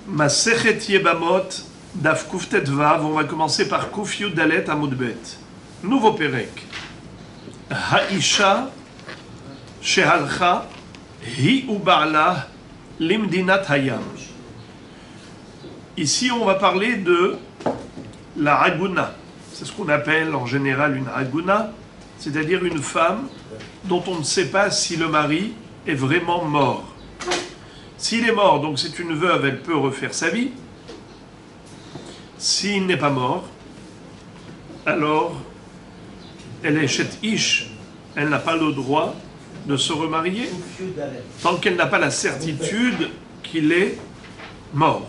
Masechet Yebamot, Daf Kuftet Vav, on va commencer par Kuf Yud Dalet Amud Bet. Nouveau Perek. Haisha Shehalcha Hi Uba'la Limdinat Hayam. Ici, on va parler de la Aguna. C'est ce qu'on appelle en général une Aguna, c'est-à-dire une femme dont on ne sait pas si le mari est vraiment mort. S'il est mort, donc c'est une veuve, elle peut refaire sa vie. S'il n'est pas mort, alors elle est chet ish, elle n'a pas le droit de se remarier tant qu'elle n'a pas la certitude qu'il est mort.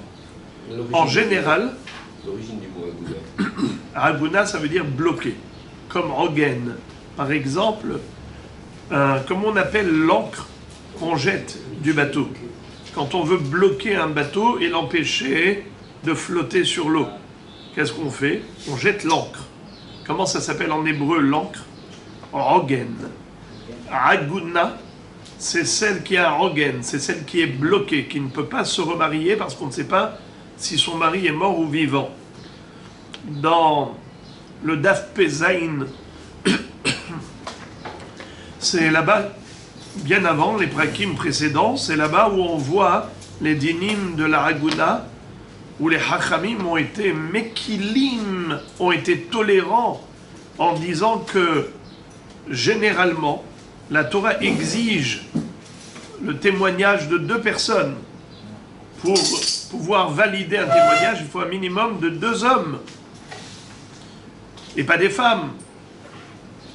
En général, l'origine du mot Aguna. Aguna, ça veut dire bloqué, comme Rogen. Par exemple, comme on appelle l'encre qu'on jette du bateau. Quand on veut bloquer un bateau et l'empêcher de flotter sur l'eau, qu'est-ce qu'on fait? On jette l'encre. Comment ça s'appelle en hébreu l'encre? Rogen. Aguna, c'est celle qui a un rogen, c'est celle qui est bloquée, qui ne peut pas se remarier parce qu'on ne sait pas si son mari est mort ou vivant. Dans le Daf Pezaïn, c'est là-bas, bien avant les prakim précédents, c'est là-bas où on voit les dinim de la Aguna, où les hachamim ont été mekilim, ont été tolérants en disant que généralement la Torah exige le témoignage de deux personnes. Pour pouvoir valider un témoignage, il faut un minimum de 2 hommes et pas des femmes.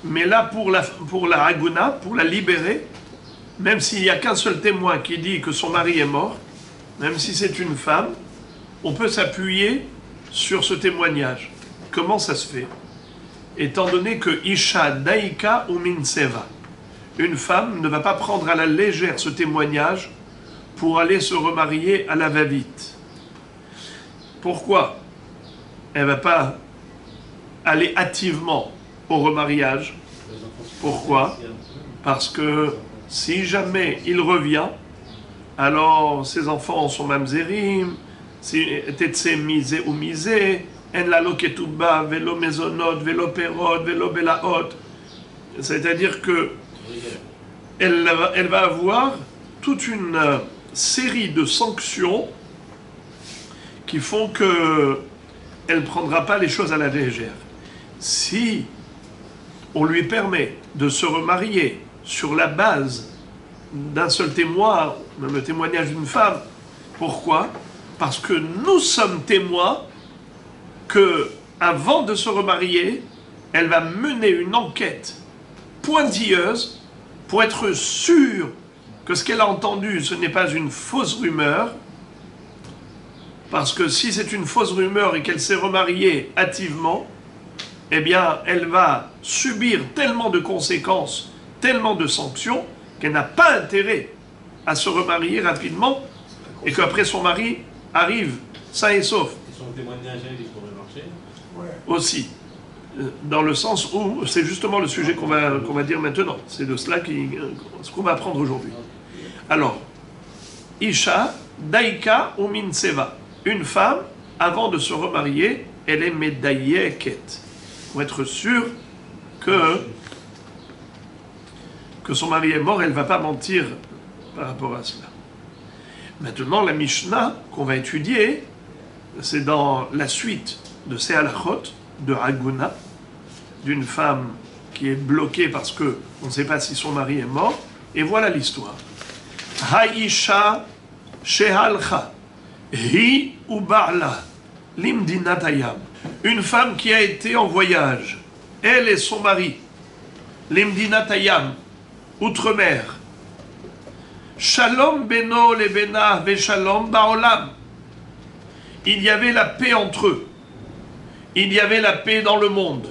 Mais là, pour la Aguna, pour la libérer, même s'il n'y a qu'un seul témoin qui dit que son mari est mort, même si c'est une femme, on peut s'appuyer sur ce témoignage. Comment ça se fait? Étant donné que Isha Daika ou Minseva, une femme ne va pas prendre à la légère ce témoignage pour aller se remarier à la va-vite. Pourquoi? Elle ne va pas aller hâtivement au remariage. Pourquoi? Parce que si jamais il revient, alors ses enfants sont mamzerim, si tetse misé ou misé, en la loketuba, velo mezonot, velo perot, velo belaot. C'est-à-dire que elle va avoir toute une série de sanctions qui font que elle ne prendra pas les choses à la légère. Si on lui permet de se remarier sur la base d'un seul témoin, même le témoignage d'une femme, pourquoi? Parce que nous sommes témoins que, avant de se remarier, elle va mener une enquête pointilleuse pour être sûre que ce qu'elle a entendu, ce n'est pas une fausse rumeur, parce que si c'est une fausse rumeur et qu'elle s'est remariée hâtivement, eh bien, elle va subir tellement de conséquences, tellement de sanctions, qu'elle n'a pas intérêt à se remarier rapidement, et qu'après son mari arrive sain et sauf. Et son témoignage, il pourrait marcher. Aussi, dans le sens où, c'est justement le sujet qu'on va dire maintenant, c'est de cela ce qu'on va apprendre aujourd'hui. Alors, Isha, Daika ou Minseva. Une femme, avant de se remarier, elle est Medayeket. Pour être sûre que son mari est mort, elle ne va pas mentir par rapport à cela. Maintenant, la Mishnah qu'on va étudier, c'est dans la suite de ces halachot, de Aguna, d'une femme qui est bloquée parce qu'on ne sait pas si son mari est mort. Et voilà l'histoire. Haisha shehalcha hi uba'la limdinat hayam. Une femme qui a été en voyage, elle et son mari, limdinat hayam, outre-mer. Shalom beno lebena ve shalom ba'olam. Il y avait la paix entre eux. Il y avait la paix dans le monde.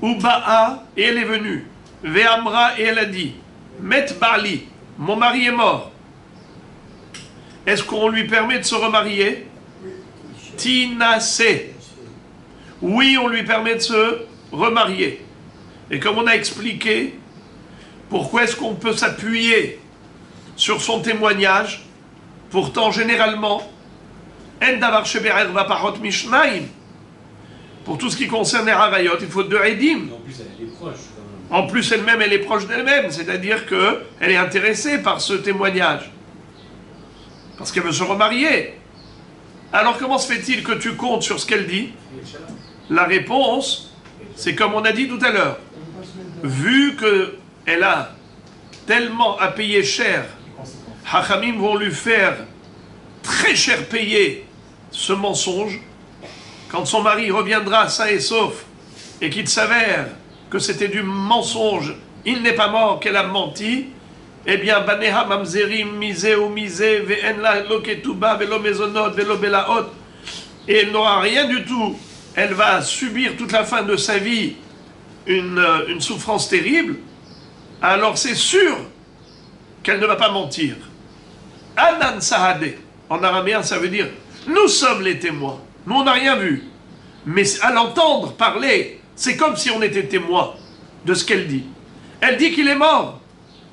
Uba'a, et elle est venue. Ve'amra, et elle a dit, Met Bali, mon mari est mort. Est-ce qu'on lui permet de se remarier? Tinase. Oui, on lui permet de se remarier. Et comme on a expliqué, pourquoi est-ce qu'on peut s'appuyer sur son témoignage? Pourtant, généralement, En davar shebe'erva pachot mishnaim. Pour tout ce qui concerne les harayot, il faut 2 edim. En plus, elle est proche quand même. En plus, elle-même, elle est proche d'elle-même, c'est-à-dire qu'elle est intéressée par ce témoignage. Parce qu'elle veut se remarier. Alors comment se fait-il que tu comptes sur ce qu'elle dit? La réponse, c'est comme on a dit tout à l'heure. Vu qu'elle a tellement à payer cher, Hachamim vont lui faire très cher payer ce mensonge. Quand son mari reviendra sain et sauf, et qu'il s'avère que c'était du mensonge, il n'est pas mort, qu'elle a menti, eh bien, Baneha Mamzerim, Misé ou Misé, Ve'en la Loketuba, Velo Mezonot, Velo Belaot, et elle n'aura rien du tout. Elle va subir toute la fin de sa vie une souffrance terrible. Alors c'est sûr qu'elle ne va pas mentir. Anan Sahade, en araméen, ça veut dire nous sommes les témoins. Nous, on n'a rien vu. Mais à l'entendre parler, c'est comme si on était témoins de ce qu'elle dit. Elle dit qu'il est mort.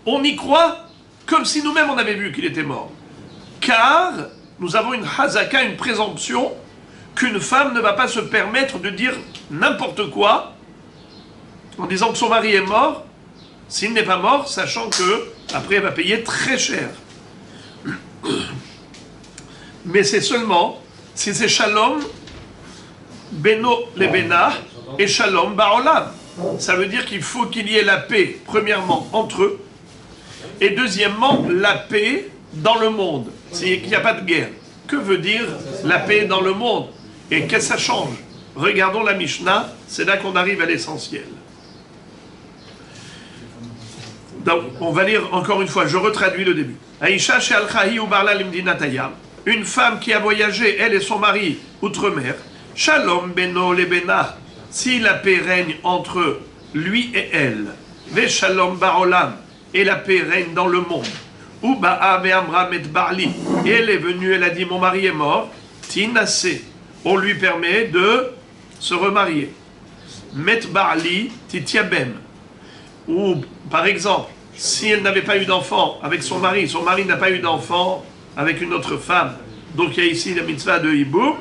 On y croit comme si nous-mêmes on avait vu qu'il était mort. Car nous avons une hazaka, une présomption, qu'une femme ne va pas se permettre de dire n'importe quoi en disant que son mari est mort, s'il n'est pas mort, sachant que après elle va payer très cher. Mais c'est seulement si c'est shalom beno lebena et shalom ba'olam. Ça veut dire qu'il faut qu'il y ait la paix, premièrement, entre eux, et deuxièmement, la paix dans le monde. C'est qu'il n'y a pas de guerre. Que veut dire la paix dans le monde? Et qu'est-ce que ça change? Regardons la Mishnah, c'est là qu'on arrive à l'essentiel. Donc, on va lire encore une fois, je retraduis le début. Aïcha she'alchahi ou barla limdinatayam. Une femme qui a voyagé, elle et son mari, outre-mer. Shalom beno lebena. Si la paix règne entre lui et elle. Ve shalom barolam. Et la paix règne dans le monde. Ou ba'a ve'amra met barli. Et elle est venue, elle a dit, mon mari est mort. Tinase. On lui permet de se remarier. Met barli titiabem. Ou, par exemple, si elle n'avait pas eu d'enfant avec son mari n'a pas eu d'enfant avec une autre femme, donc il y a ici la mitzvah de hiboum,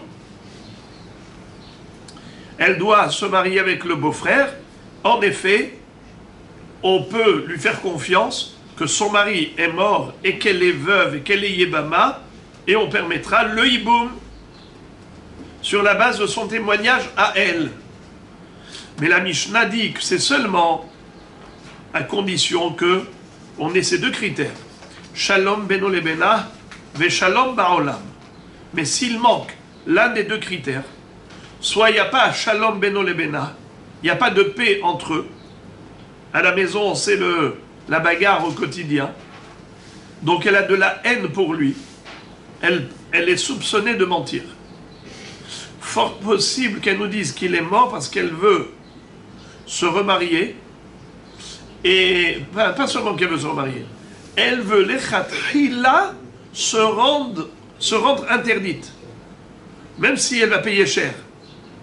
elle doit se marier avec le beau-frère. En effet, on peut lui faire confiance que son mari est mort et qu'elle est veuve et qu'elle est yébama, et on permettra le hiboum sur la base de son témoignage à elle. Mais la Mishnah dit que c'est seulement à condition que on ait ces 2 critères. Shalom beno lebena ve shalom baolam. Mais s'il manque l'un des 2 critères, soit il n'y a pas shalom beno lebena, il n'y a pas de paix entre eux. À la maison, c'est la bagarre au quotidien. Donc elle a de la haine pour lui. Elle est soupçonnée de mentir. Fort possible qu'elle nous dise qu'il est mort parce qu'elle veut se remarier. Et pas seulement qu'elle veut se remarier, elle veut l'echatchila se rendre interdite. Même si elle va payer cher,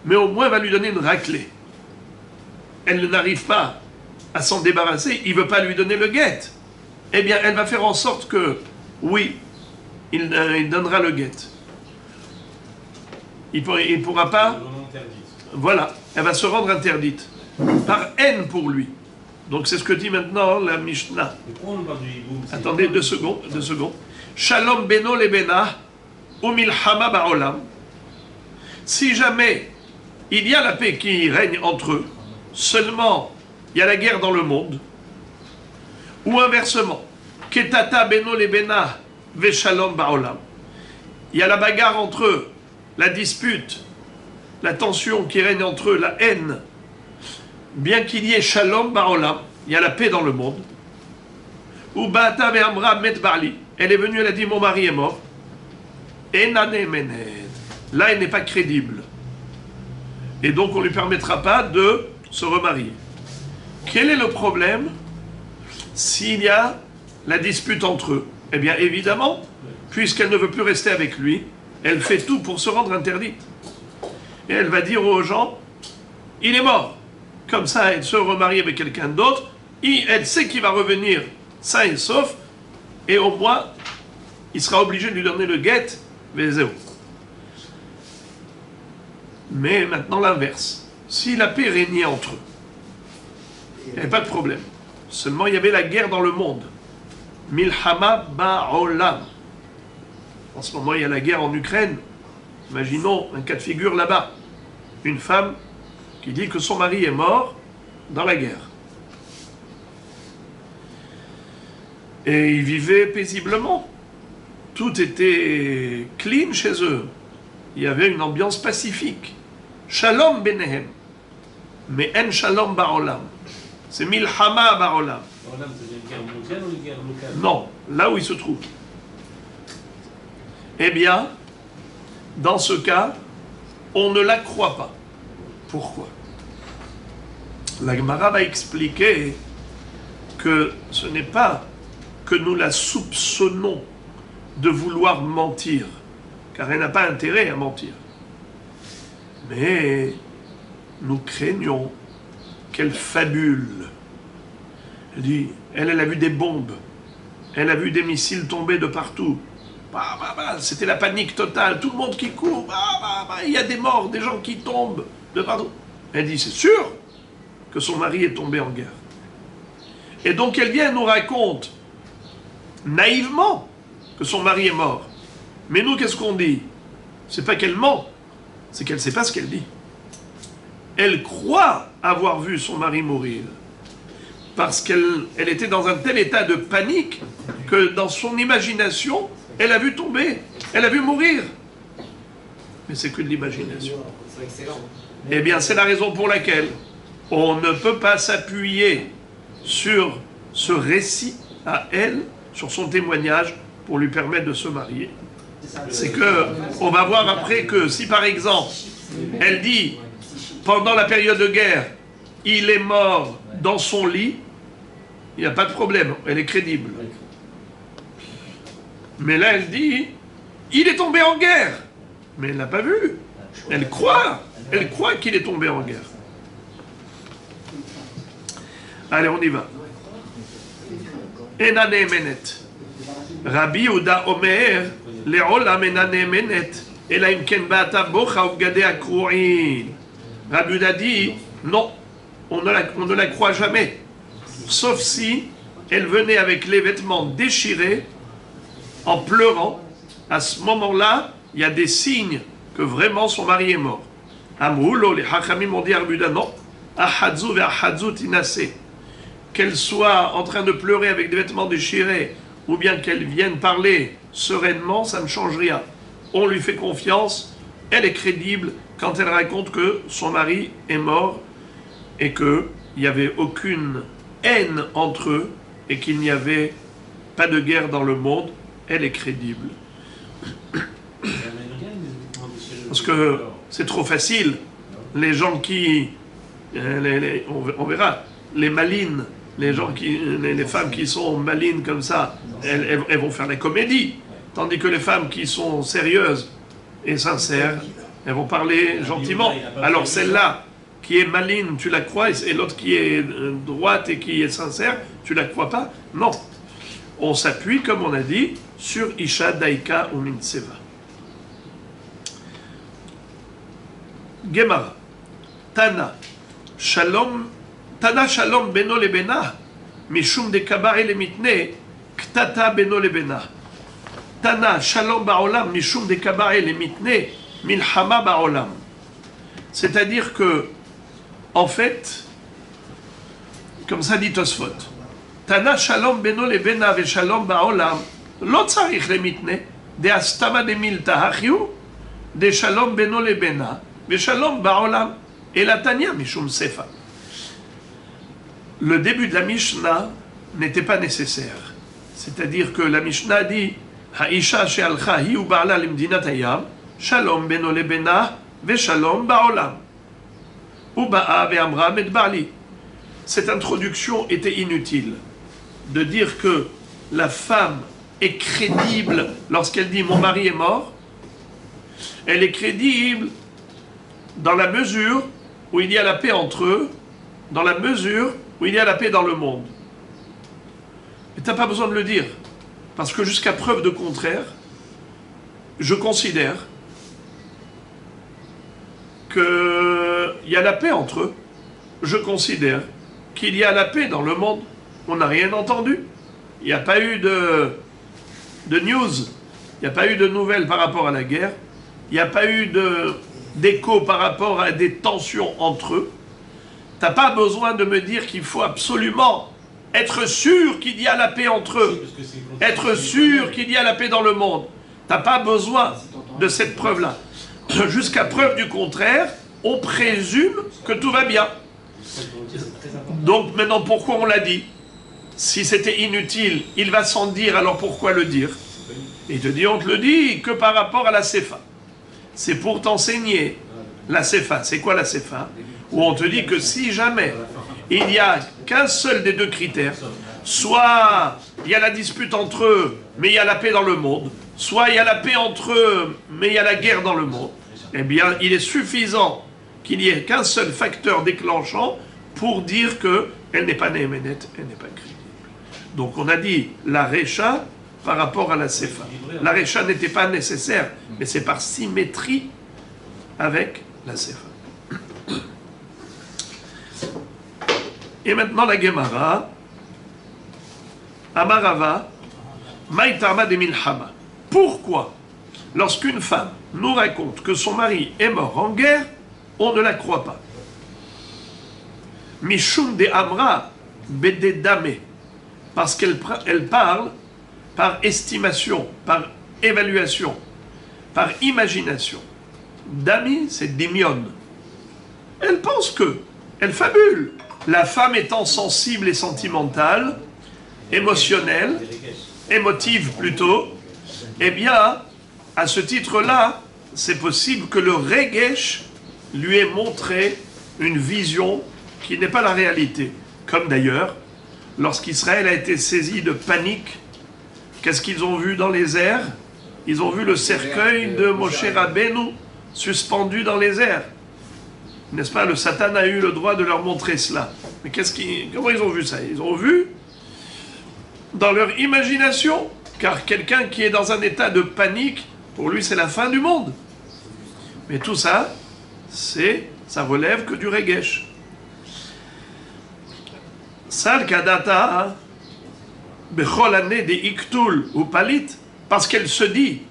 mais au moins elle va lui donner une raclée. Elle n'arrive pas à s'en débarrasser, il ne veut pas lui donner le guet. Eh bien, elle va faire en sorte que, oui, il donnera le guet. Il ne pourra pas... Voilà, elle va se rendre interdite. Par haine pour lui. Donc c'est ce que dit maintenant la Mishnah. Attendez 2 secondes. Shalom beno lebena ou milchama ba'olam. Si jamais il y a la paix qui règne entre eux, seulement il y a la guerre dans le monde, ou inversement, ketata beno lebena ve shalom ba'olam. Il y a la bagarre entre eux, la dispute, la tension qui règne entre eux, la haine. Bien qu'il y ait shalom ba'olam, il y a la paix dans le monde. Ou ba'ata ve'amra met barli. Elle est venue, elle a dit mon mari est mort. Enane mened. Là, elle n'est pas crédible. Et donc, on ne lui permettra pas de se remarier. Quel est le problème s'il y a la dispute entre eux? Eh bien, évidemment, puisqu'elle ne veut plus rester avec lui, elle fait tout pour se rendre interdite. Et elle va dire aux gens, il est mort. Comme ça, elle se remarie avec quelqu'un d'autre. Elle sait qu'il va revenir sain et sauf. Et au moins, il sera obligé de lui donner le guet. Mais zéro. Mais maintenant l'inverse. Si la paix régnait entre eux, il n'y avait pas de problème. Seulement il y avait la guerre dans le monde. Milhama ba'olam. En ce moment il y a la guerre en Ukraine. Imaginons un cas de figure là-bas. Une femme qui dit que son mari est mort dans la guerre. Et ils vivaient paisiblement. Tout était clean chez eux. Il y avait une ambiance pacifique. Shalom benehem. Mais en shalom ba'olam. C'est milhama ba'olam. Olam, c'est une guerre mondiale ou une guerre locale? Non, là où il se trouve. Eh bien, dans ce cas, on ne la croit pas. Pourquoi? La Gemara va expliquer que ce n'est pas que nous la soupçonnons de vouloir mentir, car elle n'a pas intérêt à mentir. Mais nous craignons qu'elle fabule. Elle dit, elle a vu des bombes, elle a vu des missiles tomber de partout. C'était la panique totale, tout le monde qui court, il y a des morts, des gens qui tombent de partout. Elle dit, c'est sûr que son mari est tombé en guerre. Et donc elle vient et nous raconte naïvement que son mari est mort. Mais nous, qu'est-ce qu'on dit? C'est pas qu'elle ment, c'est qu'elle ne sait pas ce qu'elle dit. Elle croit avoir vu son mari mourir, parce qu'elle était dans un tel état de panique que dans son imagination, elle a vu tomber, elle a vu mourir. Mais c'est que de l'imagination. Eh bien, c'est la raison pour laquelle on ne peut pas s'appuyer sur ce récit à elle, sur son témoignage, pour lui permettre de se marier. C'est que, on va voir après que si par exemple, elle dit, pendant la période de guerre, il est mort dans son lit, il n'y a pas de problème, elle est crédible. Mais là, elle dit, il est tombé en guerre. Mais elle ne l'a pas vu. Elle croit qu'il est tombé en guerre. Allez, on y va. Enane menet. Rabbi Yehuda Omer, le'olam enane menet, ela im ken ba'ata bocha uvgadei akru'in. Rabbi Yehuda dit, non, on ne la croit jamais. Sauf si elle venait avec les vêtements déchirés, en pleurant. À ce moment-là, il y a des signes que vraiment son mari est mort. Amroulo, les Hachamim ont dit à Rabbi Yehuda, non, ahadzu ve'ahadzu tinase. Qu'elle soit en train de pleurer avec des vêtements déchirés, ou bien qu'elle vienne parler sereinement, ça ne change rien. On lui fait confiance, elle est crédible quand elle raconte que son mari est mort et qu'il n'y avait aucune haine entre eux et qu'il n'y avait pas de guerre dans le monde. Elle est crédible. Parce que c'est trop facile. Les gens qui... on verra. Les malines, les femmes qui sont malines comme ça, elles vont faire la comédie. Tandis que les femmes qui sont sérieuses et sincères, elles vont parler gentiment. Alors celle-là, qui est maligne, tu la crois, et l'autre qui est droite et qui est sincère, tu la crois pas? Non. On s'appuie, comme on a dit, sur Isha Daika ou Minseva. Gemara. Tana Shalom beno lebena mishum de kabare le mitne ktata beno lebena. Tana Shalom ba'olam mishum de kabare le mitne milhama ba'olam. C'est-à-dire que, en fait, comme ça dit Tosfot, Tana Shalom beno lebena ve Shalom ba'olam lo tzarich le mitne de astama de milta hachiu de Shalom beno lebena ve Shalom ba'olam. Et la Tanya mishum sefa. Le début de la Mishnah n'était pas nécessaire. C'est-à-dire que la Mishnah dit Ha'isha she'alcha hi u'ba'ala limdinat hayam shalom beno lebena ve'shalom ba'olam u'ba'a ve'amra med ba'li. Cette introduction était inutile. De dire que la femme est crédible lorsqu'elle dit mon mari est mort, elle est crédible dans la mesure où il y a la paix entre eux, dans la mesure où il y a la paix dans le monde. Et tu n'as pas besoin de le dire, parce que jusqu'à preuve de contraire, je considère qu'il y a la paix entre eux. Je considère qu'il y a la paix dans le monde. On n'a rien entendu. Il n'y a pas eu de news. Il n'y a pas eu de nouvelles par rapport à la guerre. Il n'y a pas eu d'écho par rapport à des tensions entre eux. Tu n'as pas besoin de me dire qu'il faut absolument être sûr qu'il y a la paix entre eux. Être sûr qu'il y a la paix dans le monde. Tu n'as pas besoin de cette preuve-là. Jusqu'à preuve du contraire, on présume que tout va bien. Donc maintenant, pourquoi on l'a dit? Si c'était inutile, il va s'en dire, alors pourquoi le dire? Il te dit, on te le dit que par rapport à la Sefa. C'est pour t'enseigner la Sefa. C'est quoi la Sefa? Où on te dit que si jamais il n'y a qu'un seul des deux critères, soit il y a la dispute entre eux, mais il y a la paix dans le monde, soit il y a la paix entre eux, mais il y a la guerre dans le monde, eh bien, il est suffisant qu'il n'y ait qu'un seul facteur déclenchant pour dire qu'elle n'est pas néhéménet, elle n'est pas crédible. Donc on a dit la Récha par rapport à la Sefa. La Récha n'était pas nécessaire, mais c'est par symétrie avec la Sefa. Et maintenant la Gemara, Amarava, Maïtama de Milhama. Pourquoi, lorsqu'une femme nous raconte que son mari est mort en guerre, on ne la croit pas? Mishum de Amra Bededame, parce qu'elle parle par estimation, par évaluation, par imagination. Dami, c'est Dimion. Elle pense que, elle fabule. La femme étant sensible et sentimentale, émotionnelle, émotive plutôt, eh bien, à ce titre-là, c'est possible que le Regesh lui ait montré une vision qui n'est pas la réalité. Comme d'ailleurs, lorsqu'Israël a été saisi de panique, qu'est-ce qu'ils ont vu dans les airs? Ils ont vu le cercueil de Moshe Rabbeinu suspendu dans les airs. N'est-ce pas? Le Satan a eu le droit de leur montrer cela. Mais comment ils ont vu ça? Ils ont vu dans leur imagination, car quelqu'un qui est dans un état de panique, pour lui c'est la fin du monde. Mais tout ça, ça relève que du Regesh. Sal kadata bechol année des iktul ou palit, parce qu'elle se dit,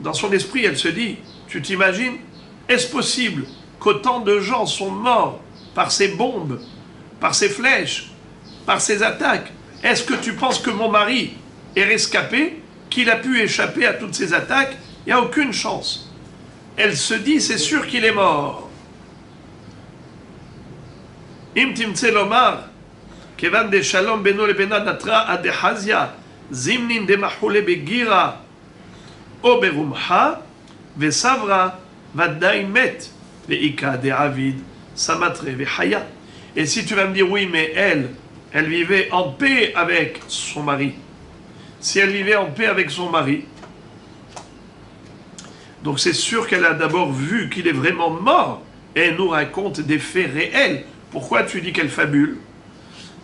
dans son esprit elle se dit, tu t'imagines, est-ce possible qu'autant de gens sont morts par ces bombes, par ces flèches, par ces attaques? Est-ce que tu penses que mon mari est rescapé, qu'il a pu échapper à toutes ces attaques? Il n'y a aucune chance. Elle se dit, c'est sûr qu'il est mort. Im timtse lomar, kevan de shalom beno lebena natra adehazia, zimnin de mahule begira, o berumha, vesavra, vaddain met, veika de avid, samatre vehaya. Et si tu vas me dire, oui, mais elle vivait en paix avec son mari. Si elle vivait en paix avec son mari, donc c'est sûr qu'elle a d'abord vu qu'il est vraiment mort, et elle nous raconte des faits réels. Pourquoi tu dis qu'elle fabule?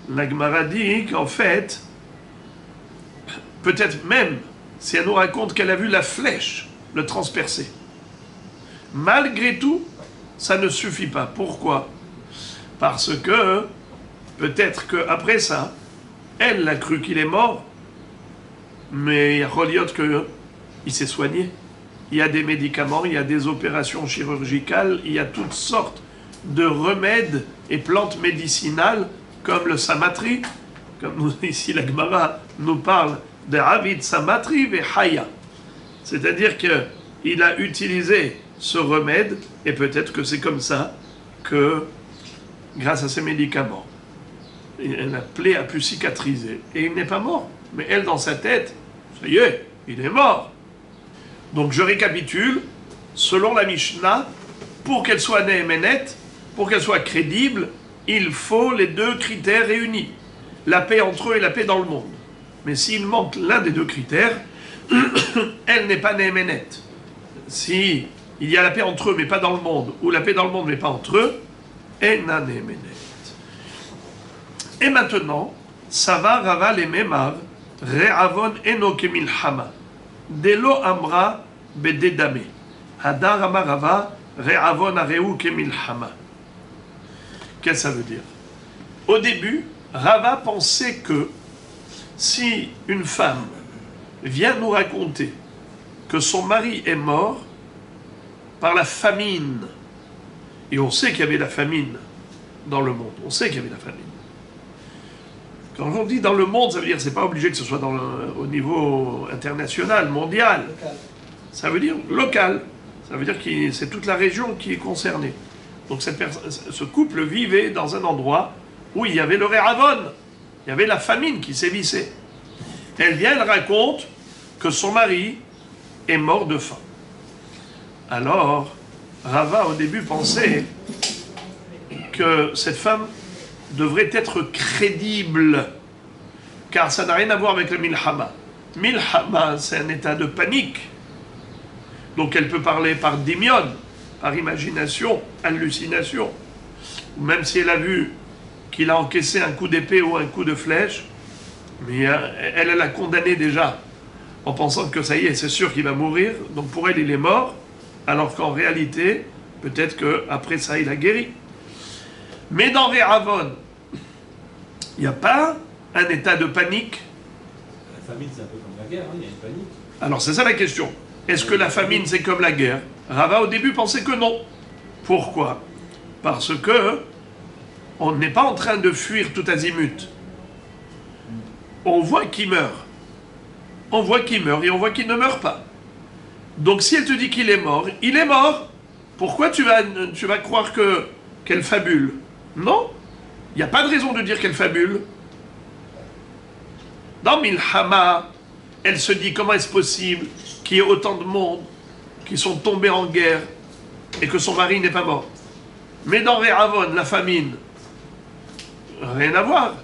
La Gemara dit qu'en fait, peut-être même, si elle nous raconte qu'elle a vu la flèche le transpercer, malgré tout, ça ne suffit pas. Pourquoi? Parce que, peut-être qu'après ça, elle a cru qu'il est mort, mais il y a Reliot qu'il s'est soigné. Il y a des médicaments, il y a des opérations chirurgicales, il y a toutes sortes de remèdes et plantes médicinales, comme le samatri, comme ici la Gemara nous parle de Avid Samatri ve Haya. C'est-à-dire qu'il a utilisé ce remède, et peut-être que c'est comme ça que, grâce à ces médicaments, la plaie a pu cicatriser. Et il n'est pas mort. Mais elle, dans sa tête, ça y est, il est mort. Donc je récapitule, selon la Mishnah, pour qu'elle soit néhéménet, pour qu'elle soit crédible, il faut les deux critères réunis. La paix entre eux et la paix dans le monde. Mais s'il manque l'un des deux critères, elle n'est pas néhéménet. Si il y a la paix entre eux mais pas dans le monde, ou la paix dans le monde mais pas entre eux, elle n'a néhéménet. Et maintenant, Sava Rava le Memar, Re'avon Enoke Milhama, Delo Amra Bededame, Hadar Amarava, Re'avon areu kemilchama. Qu'est-ce que ça veut dire? Au début, Rava pensait que si une femme vient nous raconter que son mari est mort par la famine, et on sait qu'il y avait la famine dans le monde, on sait qu'il y avait la famine. Quand on dit dans le monde, ça veut dire que c'est pas obligé que ce soit au niveau international, mondial. Local. Ça veut dire local. Ça veut dire que c'est toute la région qui est concernée. Donc ce couple vivait dans un endroit où il y avait le Re'avon. Il y avait la famine qui sévissait. Elle vient, elle raconte que son mari est mort de faim. Alors, Rava au début pensait que cette femme devrait être crédible, car ça n'a rien à voir avec le milhama. Milhama, c'est un état de panique. Donc elle peut parler par dimion, par imagination, hallucination. Ou même si elle a vu qu'il a encaissé un coup d'épée ou un coup de flèche, mais elle l'a condamné déjà, en pensant que ça y est, c'est sûr qu'il va mourir, donc pour elle il est mort, alors qu'en réalité, peut-être qu'après ça il a guéri. Mais dans Re'avon, il n'y a pas un état de panique. La famine, c'est un peu comme la guerre, hein, il y a une panique. Alors c'est ça la question. Est-ce que la famine c'est comme la guerre? Rava au début pensait que non. Pourquoi? Parce que on n'est pas en train de fuir tout azimut. On voit qu'il meurt. On voit qu'il meurt et on voit qu'il ne meurt pas. Donc si elle te dit qu'il est mort, il est mort. Pourquoi tu vas croire qu'elle fabule? Non. Il n'y a pas de raison de dire qu'elle fabule. Dans Milhama, elle se dit comment est-ce possible qu'il y ait autant de monde qui sont tombés en guerre et que son mari n'est pas mort. Mais dans Re'avon, la famine, rien à voir.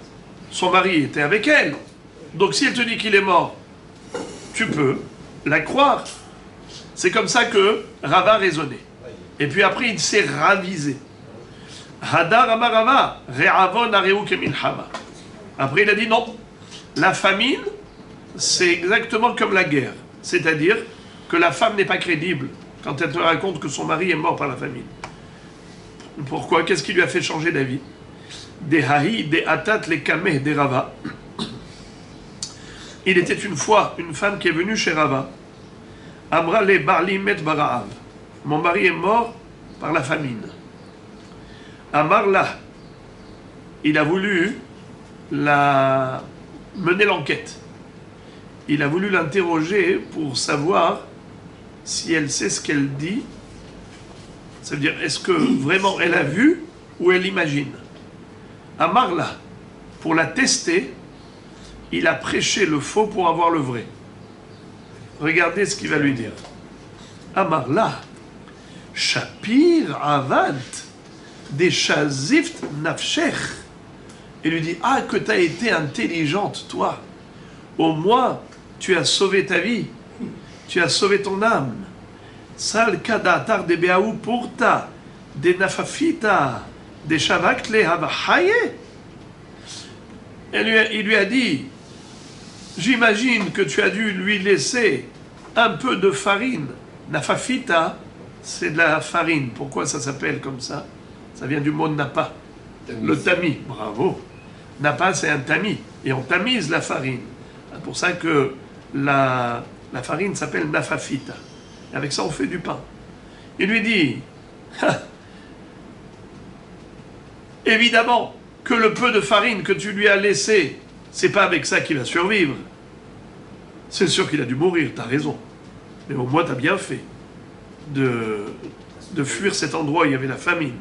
Son mari était avec elle. Donc si elle te dit qu'il est mort, tu peux la croire. C'est comme ça que Rava raisonnait. Et puis après, il s'est ravisé. Hadar Amarava, Re'avon areu kemilchama. Après, il a dit non. La famine, c'est exactement comme la guerre. C'est-à-dire que la femme n'est pas crédible quand elle te raconte que son mari est mort par la famine. Pourquoi? Qu'est-ce qui lui a fait changer d'avis? Des hahi, des atat, les kameh, des Rava. Il était une fois une femme qui est venue chez Rava. Amra le barli met baraav. Mon mari est mort par la famine. Amar là, il a voulu mener l'enquête. Il a voulu l'interroger pour savoir si elle sait ce qu'elle dit. Ça veut dire, est-ce que vraiment elle a vu ou elle imagine? Amar là, pour la tester, il a prêché le faux pour avoir le vrai. Regardez ce qu'il va lui dire. Amar là, Shapir avad des shazift nafshech. Il lui dit, ah, que tu as été intelligente, toi. Au moins, tu as sauvé ta vie. Tu as sauvé ton âme. Sal kadatar de beaou pourta, des nafafita, des shavakle havahaye. Il lui a dit, j'imagine que tu as dû lui laisser un peu de farine. Nafafita, c'est de la farine. Pourquoi ça s'appelle comme ça? Ça vient du mot napa. Le tamis, bravo. Napa, c'est un tamis. Et on tamise la farine. C'est pour ça que la farine s'appelle nafafita. Et avec ça, on fait du pain. Il lui dit, évidemment que le peu de farine que tu lui as laissé, c'est pas avec ça qu'il va survivre. C'est sûr qu'il a dû mourir, t'as raison. Mais au moins, t'as bien fait de fuir cet endroit où il y avait la famine.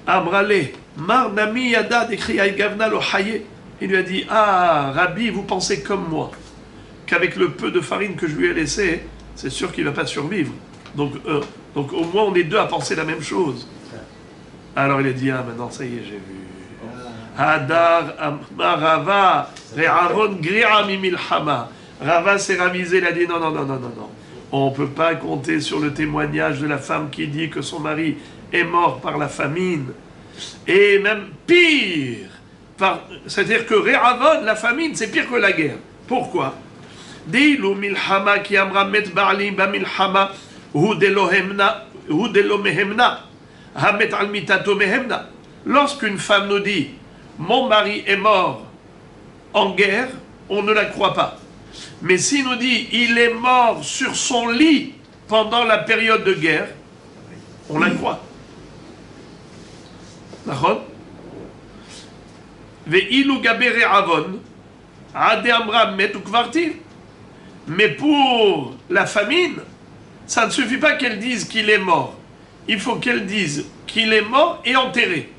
Amrale, Mar Nami Yada décrit Gavna lo Haye. Il lui a dit, ah, Rabbi, vous pensez comme moi, qu'avec le peu de farine que je lui ai laissé, c'est sûr qu'il ne va pas survivre. Donc au moins on est deux à penser la même chose. Alors il a dit, ah maintenant ça y est, j'ai vu. Hadar Amarava, Re'avon Gri'a Mimilhama. Rava s'est ravisé, il a dit, non. On ne peut pas compter sur le témoignage de la femme qui dit que son mari est mort par la famine. Et même pire, c'est-à-dire que Re'avon, la famine, c'est pire que la guerre. Pourquoi? Dilu milhama ki amra met ba'li ba milhama hu delohemna Lorsqu'une femme nous dit « Mon mari est mort en guerre », on ne la croit pas. Mais s'il nous dit « Il est mort sur son lit pendant la période de guerre », on la croit. D'accord ? Mais pour la famine, ça ne suffit pas qu'elle dise qu'il est mort. Il faut qu'elle dise qu'il est mort et enterré.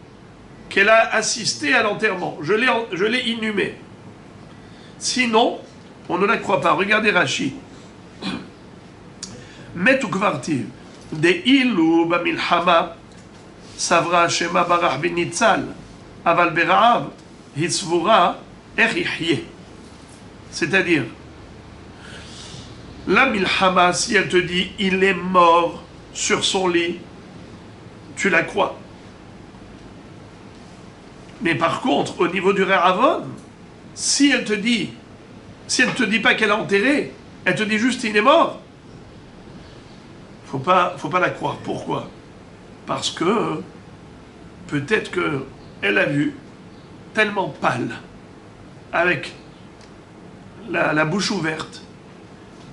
Qu'elle a assisté à l'enterrement. Je l'ai inhumé. Sinon, on ne la croit pas. Regardez Rashi. Metu kvartiv. De ilu bamilchama savra shema barach benitzal. Aval beraav hitzvura erichye. C'est-à-dire, la milchama, si elle te dit il est mort sur son lit, tu la crois. Mais par contre, au niveau du Re'avon, si elle te dit pas qu'elle est enterrée, elle te dit juste il est mort, faut pas la croire. Pourquoi? Parce que peut-être que elle a vu tellement pâle, avec la bouche ouverte,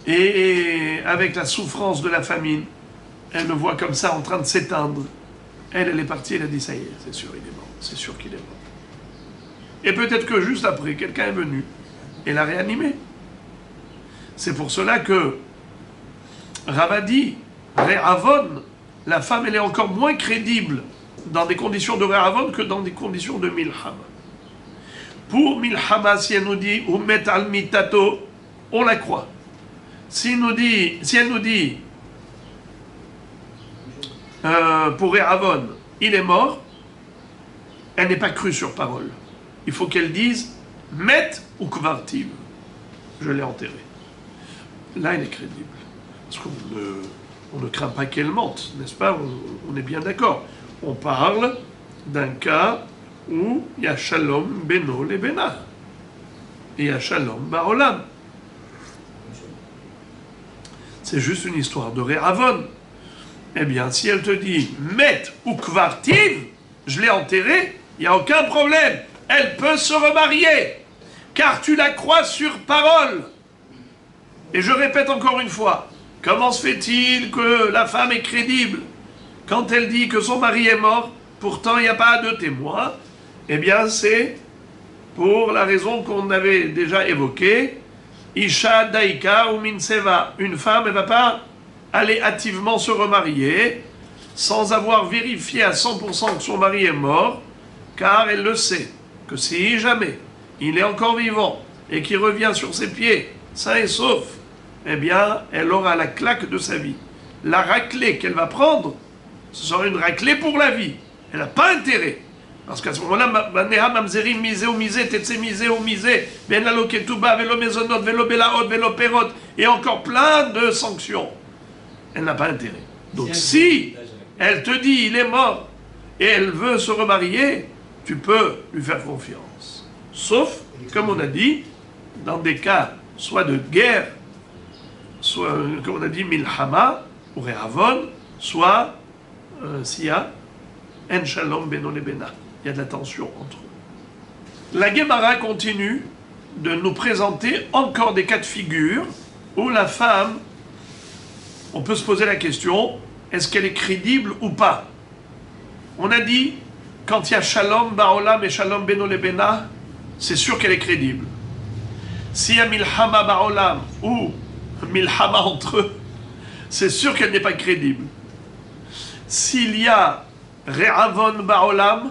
et avec la souffrance de la famine, elle le voit comme ça en train de s'éteindre. Elle est partie, elle a dit ça y est, c'est sûr, il est mort, c'est sûr qu'il est mort. Et peut-être que juste après, quelqu'un est venu et l'a réanimé. C'est pour cela que Ravadi, Re'avon, la femme, elle est encore moins crédible dans des conditions de Re'avon que dans des conditions de Milchama. Pour Milchama, si elle nous dit « Umet al mitato », on la croit. Si elle nous dit pour Re'avon, il est mort, elle n'est pas crue sur parole. Il faut qu'elle dise « Met ou kvartiv », je l'ai enterré. Là, elle est crédible. Parce qu'on ne craint pas qu'elle mente, n'est-ce pas? On est bien d'accord. On parle d'un cas où il y a shalom beno lebena. Et il y a shalom baolam. C'est juste une histoire de Re'avon. Eh bien, si elle te dit « Met ou kvartiv », je l'ai enterré, il n'y a aucun problème. Elle peut se remarier, car tu la crois sur parole. Et je répète encore une fois, comment se fait-il que la femme est crédible quand elle dit que son mari est mort, pourtant il n'y a pas de témoin? Eh bien, c'est pour la raison qu'on avait déjà évoquée. Isha daika ou minseva. Une femme, elle ne va pas aller hâtivement se remarier sans avoir vérifié à 100% que son mari est mort, car elle le sait, que si jamais il est encore vivant et qu'il revient sur ses pieds, sain et sauf, eh bien, elle aura la claque de sa vie. La raclée qu'elle va prendre, ce sera une raclée pour la vie. Elle n'a pas intérêt. Parce qu'à ce moment-là, Neha mamzerim misé ou misé, tetse misé ou misé, ben la loketuba, velo mezonot, velo belaot, velo perot, et encore plein de sanctions. Elle n'a pas intérêt. Donc si elle te dit il est mort et elle veut se remarier, tu peux lui faire confiance. Sauf, comme on a dit, dans des cas soit de guerre, soit, comme on a dit, milchama, ou re'avon, soit s'il y a en shalom beno lebena. Il y a de la tension entre eux. La Gemara continue de nous présenter encore des cas de figure où la femme, on peut se poser la question, est-ce qu'elle est crédible ou pas? On a dit, quand il y a shalom baolam et shalom beno lebena, c'est sûr qu'elle est crédible. S'il y a milchama baolam ou milchama entre eux, c'est sûr qu'elle n'est pas crédible. S'il y a re'avon baolam,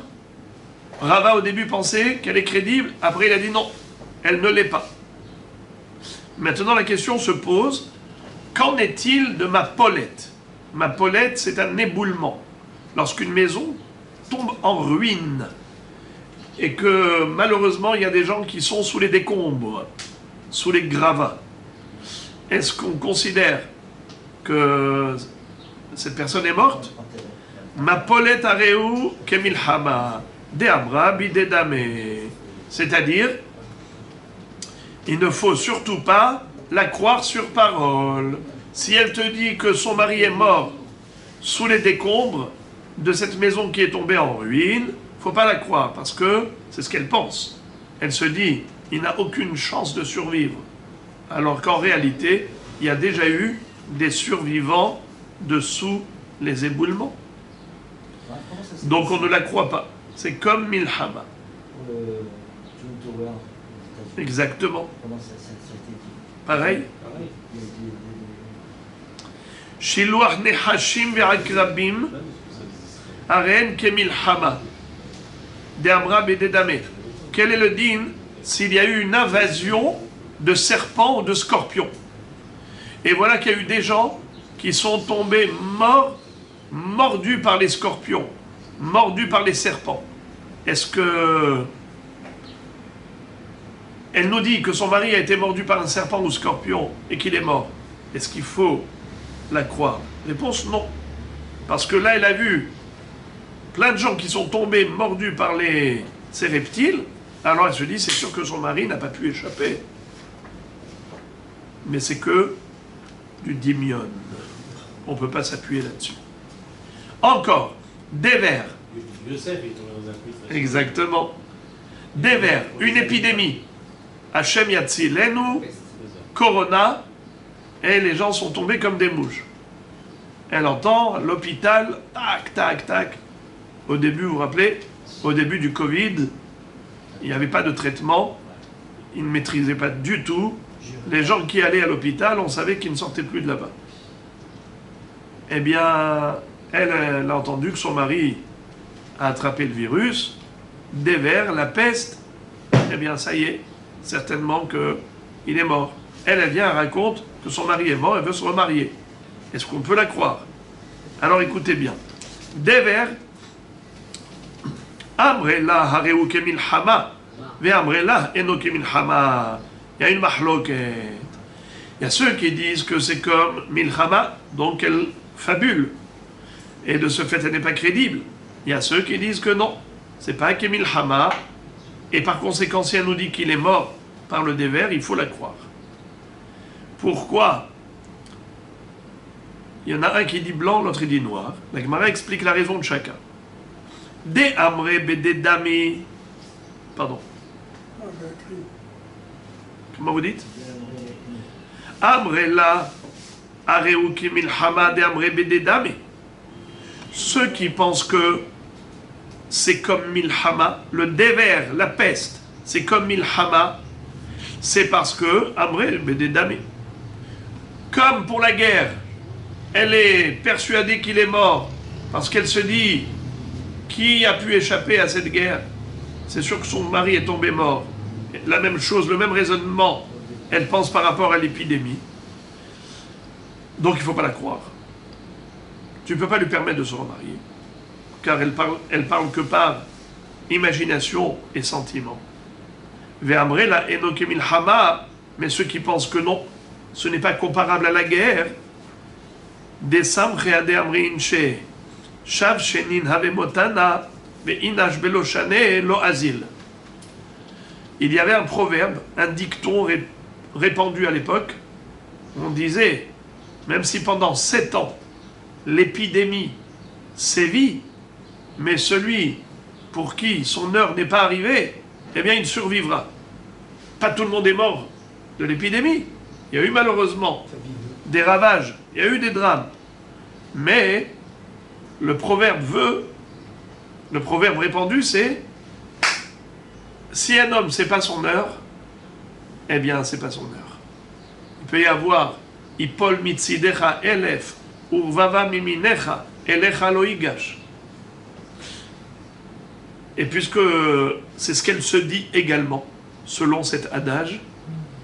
Rava au début pensait qu'elle est crédible, après il a dit non, elle ne l'est pas. Maintenant la question se pose, qu'en est-il de ma polette? Ma polette, c'est un éboulement. Lorsqu'une maison tombe en ruine et que malheureusement il y a des gens qui sont sous les décombres, sous les gravats, est-ce qu'on considère que cette personne est morte? Ma polette areu kemilchama. C'est-à-dire, il ne faut surtout pas la croire sur parole. Si elle te dit que son mari est mort sous les décombres de cette maison qui est tombée en ruine, faut pas la croire, parce que c'est ce qu'elle pense. Elle se dit, il n'a aucune chance de survivre. Alors qu'en réalité, il y a déjà eu des survivants dessous les éboulements. Donc on ne la croit pas. C'est comme Milhama. Exactement. Pareil. Shiluach nechashim ve'akrabim aren kemilhama de'amra bededame. Quel est le din s'il y a eu une invasion de serpents ou de scorpions? Et voilà qu'il y a eu des gens qui sont tombés morts, mordus par les scorpions, mordus par les serpents. Est-ce que... Elle nous dit que son mari a été mordu par un serpent ou scorpion et qu'il est mort. Est-ce qu'il faut la croire? Réponse non. Parce que là, elle a vu plein de gens qui sont tombés mordus par ces reptiles. Alors elle se dit, c'est sûr que son mari n'a pas pu échapper. Mais c'est que du dimion. On ne peut pas s'appuyer là-dessus. Encore, des vers. Exactement. Des vers, une épidémie. Hachem Yatzilenu, Corona, et les gens sont tombés comme des mouches. Elle entend l'hôpital, tac, tac, tac. Au début, vous vous rappelez, au début du Covid, il n'y avait pas de traitement, ils ne maîtrisaient pas du tout. Les gens qui allaient à l'hôpital, on savait qu'ils ne sortaient plus de là-bas. Eh bien, elle a entendu que son mari a attrapé le virus, des vers, la peste. Eh bien, ça y est, certainement qu'il est mort. Elle vient, elle raconte que son mari est mort, elle veut se remarier. Est-ce qu'on peut la croire? Alors écoutez bien. Des vers, Amrela hareu kemilhama, ve amrela eno kemilhama. Il y a une mahloket. Il y a ceux qui disent que c'est comme milhama, donc elle fabule. Et de ce fait, elle n'est pas crédible. Il y a ceux qui disent que non, c'est pas kemilhama. Et par conséquent, si elle nous dit qu'il est mort par le dévers, il faut la croire. Pourquoi? Il y en a un qui dit blanc, l'autre il dit noir. La Gemara explique la raison de chacun. De amre bededami. Pardon. Comment vous dites? Amrela areuki milhama de amre bededami. Ceux qui pensent que c'est comme milhama, le dévers, la peste, c'est comme milhama, c'est parce que amre bededami. Comme pour la guerre, elle est persuadée qu'il est mort parce qu'elle se dit qui a pu échapper à cette guerre? C'est sûr que son mari est tombé mort. La même chose, le même raisonnement, elle pense par rapport à l'épidémie. Donc il ne faut pas la croire. Tu ne peux pas lui permettre de se remarier, car elle parle que par imagination et sentiment. Ve'amre la enoke milhama, mais ceux qui pensent que non, ce n'est pas comparable à la guerre. Desam reade amrinche, shav shenin havemotana, ve'inash beloshane lo azil. Il y avait un proverbe, un dicton répandu à l'époque. On disait, même si pendant 7 ans, l'épidémie sévit, mais celui pour qui son heure n'est pas arrivée, eh bien il survivra. Pas tout le monde est mort de l'épidémie. Il y a eu malheureusement des ravages, il y a eu des drames. Mais le proverbe répandu, c'est si un homme c'est pas son heure, eh bien c'est pas son heure. Il peut y avoir Ipol mitzidecha elef urvava miminecha elecha lo yigash. Et puisque c'est ce qu'elle se dit également, selon cet adage,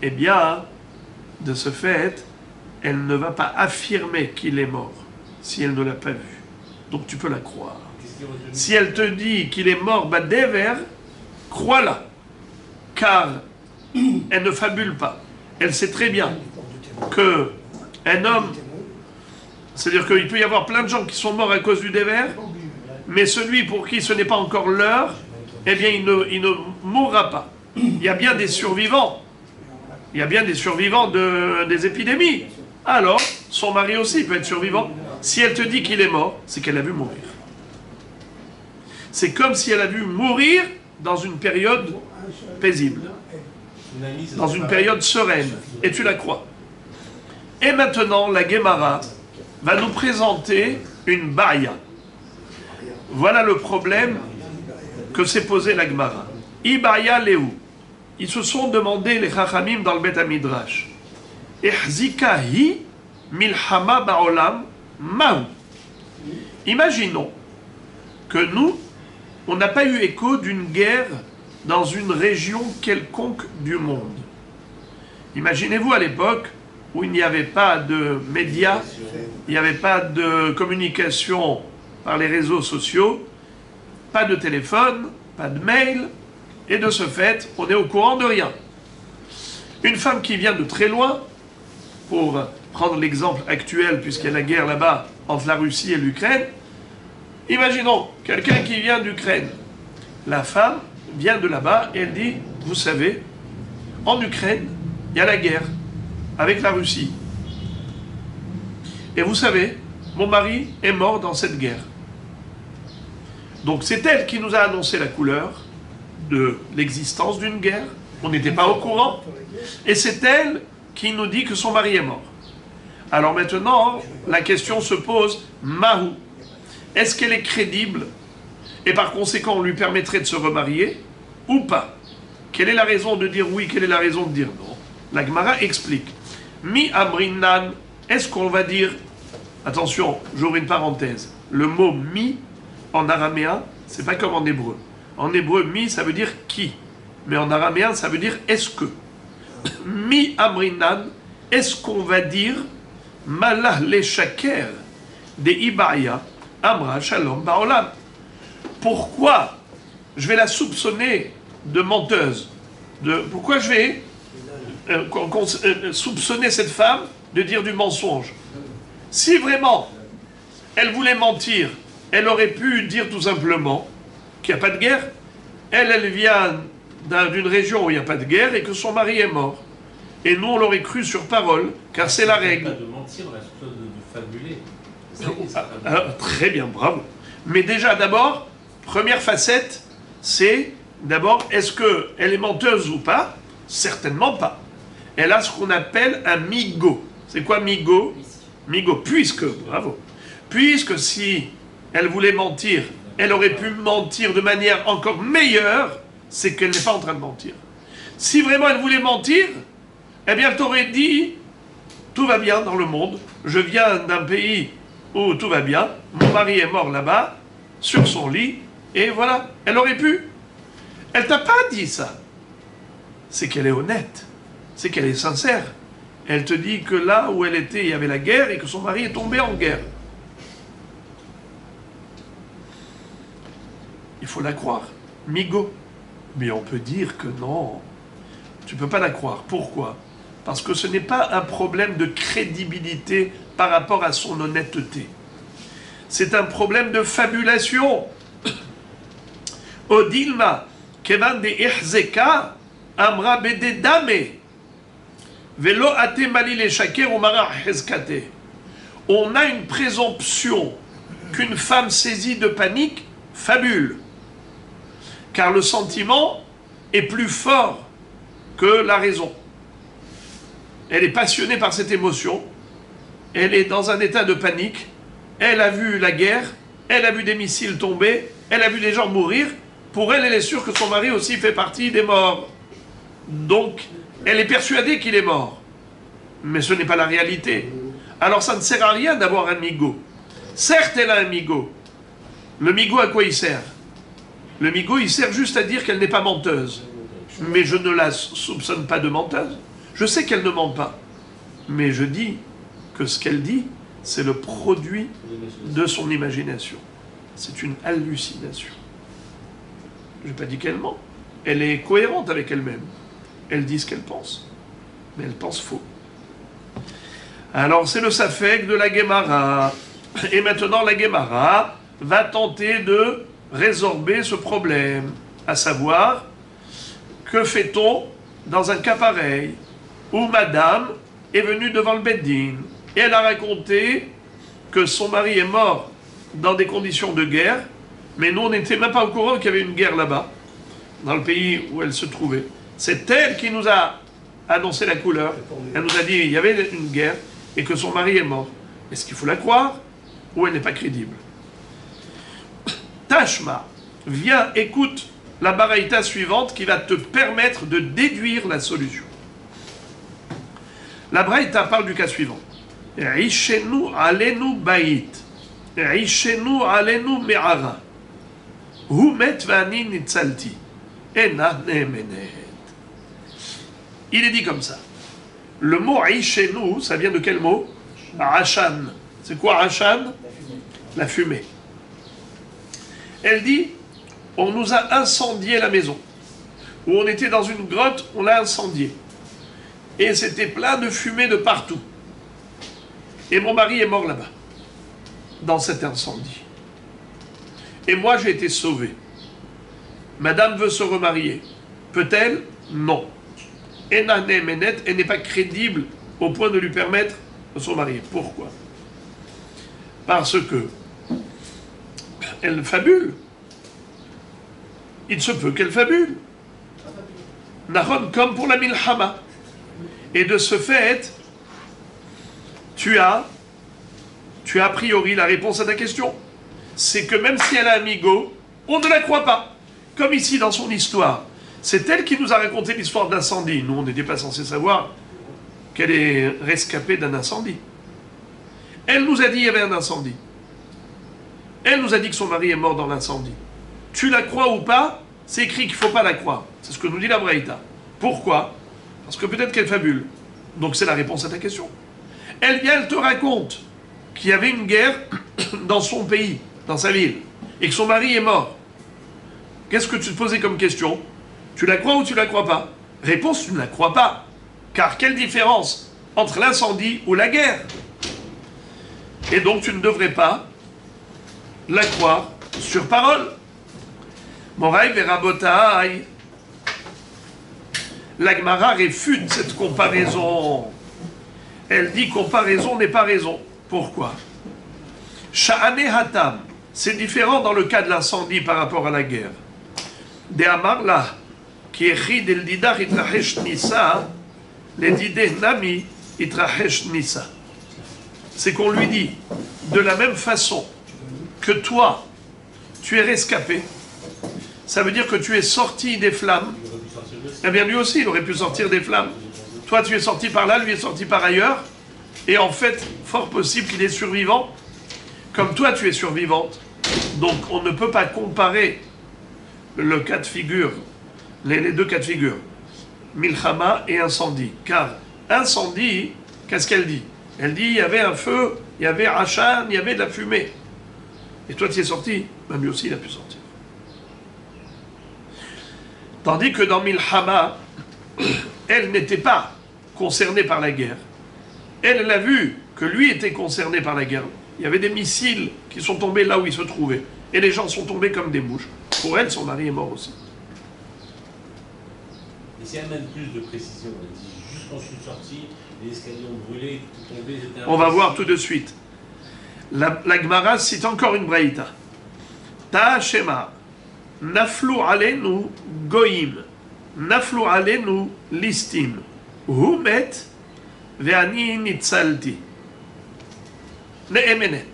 eh bien, de ce fait, elle ne va pas affirmer qu'il est mort, si elle ne l'a pas vu. Donc tu peux la croire. Si elle te dit qu'il est mort, bah déver, crois-la. Car elle ne fabule pas. Elle sait très bien qu'un homme, c'est-à-dire qu'il peut y avoir plein de gens qui sont morts à cause du déver, mais celui pour qui ce n'est pas encore l'heure, eh bien il ne mourra pas. Il y a bien des survivants. Il y a bien des survivants des épidémies. Alors, son mari aussi peut être survivant. Si elle te dit qu'il est mort, c'est qu'elle a vu mourir. C'est comme si elle a vu mourir dans une période paisible, dans une période sereine, et tu la crois. Et maintenant, la Gemara va nous présenter une baya. Voilà le problème que s'est posé la Gemara. Ibaya Léou. Ils se sont demandé, les Chachamim, dans le Bet HaMidrash, Ehzika hi milhama ba'olam ma'u. Imaginons que nous, on n'a pas eu écho d'une guerre dans une région quelconque du monde. Imaginez-vous à l'époque où il n'y avait pas de médias, il n'y avait pas de communication par les réseaux sociaux, pas de téléphone, pas de mail, et de ce fait, on est au courant de rien. Une femme qui vient de très loin, pour prendre l'exemple actuel, puisqu'il y a la guerre là-bas entre la Russie et l'Ukraine, imaginons quelqu'un qui vient d'Ukraine. La femme vient de là-bas et elle dit, vous savez, en Ukraine, il y a la guerre avec la Russie. Et vous savez, mon mari est mort dans cette guerre. Donc c'est elle qui nous a annoncé la couleur de l'existence d'une guerre. On n'était pas au courant. Et c'est elle qui nous dit que son mari est mort. Alors maintenant, la question se pose, Mahou, est-ce qu'elle est crédible et par conséquent on lui permettrait de se remarier ou pas? Quelle est la raison de dire oui, quelle est la raison de dire non? La Gemara explique. Mi amrinan, est-ce qu'on va dire, attention, j'ouvre une parenthèse, le mot mi en araméen, c'est pas comme en hébreu. En hébreu, mi, ça veut dire qui. Mais en araméen, ça veut dire est-ce que. Mi amrinan, est-ce qu'on va dire malah le shaker de Ibaya amra shalom baolam. Pourquoi je vais la soupçonner de menteuse? Pourquoi je vais soupçonner cette femme de dire du mensonge? Si vraiment elle voulait mentir, elle aurait pu dire tout simplement qu'il n'y a pas de guerre. Elle vient d'une région où il n'y a pas de guerre et que son mari est mort. Et nous, on l'aurait cru sur parole, car c'est la règle. Pas de mentir, on a surtout de fabuler. Alors, très bien, bravo. Mais déjà, d'abord, première facette, c'est d'abord, est-ce qu'elle est menteuse ou pas? Certainement pas. Elle a ce qu'on appelle un migo. C'est quoi migo? Migo, puisque, bravo. Puisque si elle voulait mentir, elle aurait pu mentir de manière encore meilleure, c'est qu'elle n'est pas en train de mentir. Si vraiment elle voulait mentir, eh bien elle t'aurait dit, tout va bien dans le monde, je viens d'un pays où tout va bien, mon mari est mort là-bas, sur son lit, et voilà, elle aurait pu. Elle t'a pas dit ça. C'est qu'elle est honnête, c'est qu'elle est sincère. Elle te dit que là où elle était, il y avait la guerre et que son mari est tombé en guerre. Il faut la croire. Migo. Mais on peut dire que non. Tu ne peux pas la croire. Pourquoi? Parce que ce n'est pas un problème de crédibilité par rapport à son honnêteté. C'est un problème de fabulation. Odilma, kevan de ihzeka, amra bede dame, velo ate mali le shaker umara hezkate. On a une présomption qu'une femme saisie de panique fabule. Car le sentiment est plus fort que la raison. Elle est passionnée par cette émotion, elle est dans un état de panique, elle a vu la guerre, elle a vu des missiles tomber, elle a vu des gens mourir, pour elle, elle est sûre que son mari aussi fait partie des morts. Donc, elle est persuadée qu'il est mort. Mais ce n'est pas la réalité. Alors ça ne sert à rien d'avoir un migo. Certes, elle a un migo. Le migo, à quoi il sert? Le migo, il sert juste à dire qu'elle n'est pas menteuse. Mais je ne la soupçonne pas de menteuse. Je sais qu'elle ne ment pas. Mais je dis que ce qu'elle dit, c'est le produit de son imagination. C'est une hallucination. Je n'ai pas dit qu'elle ment. Elle est cohérente avec elle-même. Elle dit ce qu'elle pense. Mais elle pense faux. Alors c'est le Safek de la Gemara. Et maintenant la Gemara va tenter de résorber ce problème, à savoir, que fait-on dans un cas pareil, où madame est venue devant le Beddin, et elle a raconté que son mari est mort dans des conditions de guerre, mais nous, on n'était même pas au courant qu'il y avait une guerre là-bas, dans le pays où elle se trouvait. C'est elle qui nous a annoncé la couleur. Elle nous a dit qu'il y avait une guerre et que son mari est mort. Est-ce qu'il faut la croire ou elle n'est pas crédible? Tashma, viens, écoute la baraïta suivante qui va te permettre de déduire la solution. La baraïta parle du cas suivant. Ishenu alenu bait. Ishenu alenu me'ara. Hu met vani nitzalti. Ena nemenet. Il est dit comme ça. Le mot Ishenu, ça vient de quel mot? Ashan. C'est quoi Ashan? La fumée. Elle dit, on nous a incendié la maison. Où on était dans une grotte, on l'a incendié. Et c'était plein de fumée de partout. Et mon mari est mort là-bas, dans cet incendie. Et moi, j'ai été sauvé. Madame veut se remarier. Peut-elle? Non. Elle n'est pas crédible au point de lui permettre de se marier. Pourquoi? Parce que elle fabule. Il se peut qu'elle fabule. Nahon, comme pour la milhama. Et de ce fait, tu as a priori la réponse à ta question. C'est que même si elle a un amigo, on ne la croit pas. Comme ici dans son histoire. C'est elle qui nous a raconté l'histoire d'incendie. Nous, on n'était pas censé savoir qu'elle est rescapée d'un incendie. Elle nous a dit qu'il y avait un incendie. Elle nous a dit que son mari est mort dans l'incendie. Tu la crois ou pas? C'est écrit qu'il ne faut pas la croire. C'est ce que nous dit la Braïta. Pourquoi? Parce que peut-être qu'elle fabule. Donc c'est la réponse à ta question. Elle vient, elle te raconte qu'il y avait une guerre dans son pays, dans sa ville, et que son mari est mort. Qu'est-ce que tu te posais comme question? Tu la crois ou tu la crois pas? Réponse, tu ne la crois pas. Car quelle différence entre l'incendie ou la guerre? Et donc tu ne devrais pas la croire sur parole. Moraï Verabotaï. La Gemara réfute cette comparaison. Elle dit comparaison n'est pas raison. Pourquoi? Sha'ane Hatam. C'est différent dans le cas de l'incendie par rapport à la guerre. De Amarla, qui écrit del Didar Itrahesh Nisa, les Dideh Nami Itrahesh Nisa. C'est qu'on lui dit, de la même façon que toi, tu es rescapé, ça veut dire que tu es sorti des flammes. Eh bien, lui aussi, il aurait pu sortir des flammes. Toi, tu es sorti par là, lui est sorti par ailleurs. Et en fait, fort possible qu'il est survivant, comme toi, tu es survivante. Donc, on ne peut pas comparer le cas de figure, les deux cas de figure, milchama et incendie. Car incendie, qu'est-ce qu'elle dit? Elle dit, il y avait un feu, il y avait Hachan, il y avait de la fumée. Et toi, tu es sorti. Même lui aussi, il a pu sortir. Tandis que dans Milhama, elle n'était pas concernée par la guerre. Elle a vu que lui était concerné par la guerre. Il y avait des missiles qui sont tombés là où il se trouvait. Et les gens sont tombés comme des mouches. Pour elle, son mari est mort aussi. Et si elle donne plus de précision, elle dit juste quand je suis sorti, les escaliers ont brûlé, tout tombé, j'étais On va voir tout de suite. La Gemara cite encore une braïta. Ta'ashema, naflu alenu goyim, naflu alenu listim, humet ve'ani nitzalti. Ne'emenet.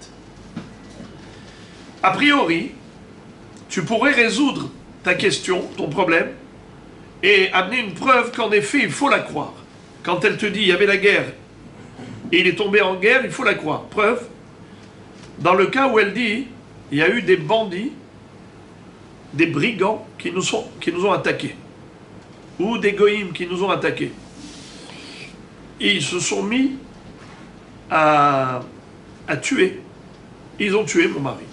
A priori, tu pourrais résoudre ta question, ton problème, et amener une preuve qu'en effet, il faut la croire. Quand elle te dit, il y avait la guerre, et il est tombé en guerre, il faut la croire. Preuve, dans le cas où elle dit, il y a eu des bandits, des brigands qui nous ont attaqués, ou des goïms qui nous ont attaqués. Et ils se sont mis à tuer. Ils ont tué mon mari.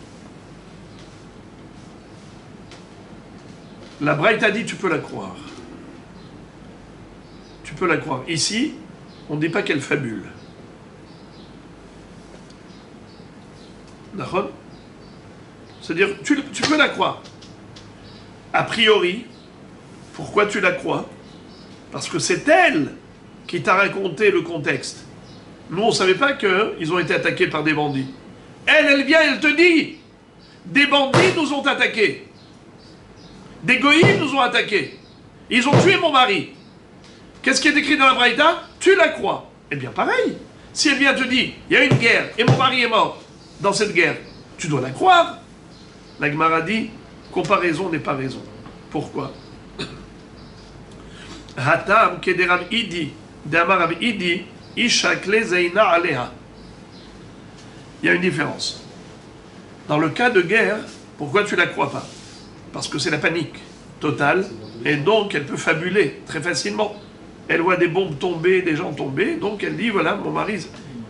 La Braïta dit, tu peux la croire. Tu peux la croire. Ici, on ne dit pas qu'elle fabule. D'accord? C'est-à-dire, tu peux la croire. A priori, pourquoi tu la crois? Parce que c'est elle qui t'a raconté le contexte. Nous, on ne savait pas qu'ils ont été attaqués par des bandits. Elle vient, elle te dit, des bandits nous ont attaqués. Des goïms nous ont attaqués. Ils ont tué mon mari. Qu'est-ce qui est écrit dans la Braïta? Tu la crois. Eh bien, pareil. Si elle vient te dire, il y a une guerre et mon mari est mort dans cette guerre, tu dois la croire. La Gemara dit, comparaison n'est pas raison. Pourquoi? Hatam kederav idi, d'amarav idi, ishakle zeina aleha. Il y a une différence. Dans le cas de guerre, pourquoi tu la crois pas? Parce que c'est la panique totale, et donc elle peut fabuler très facilement. Elle voit des bombes tomber, des gens tomber, donc elle dit, voilà, mon mari,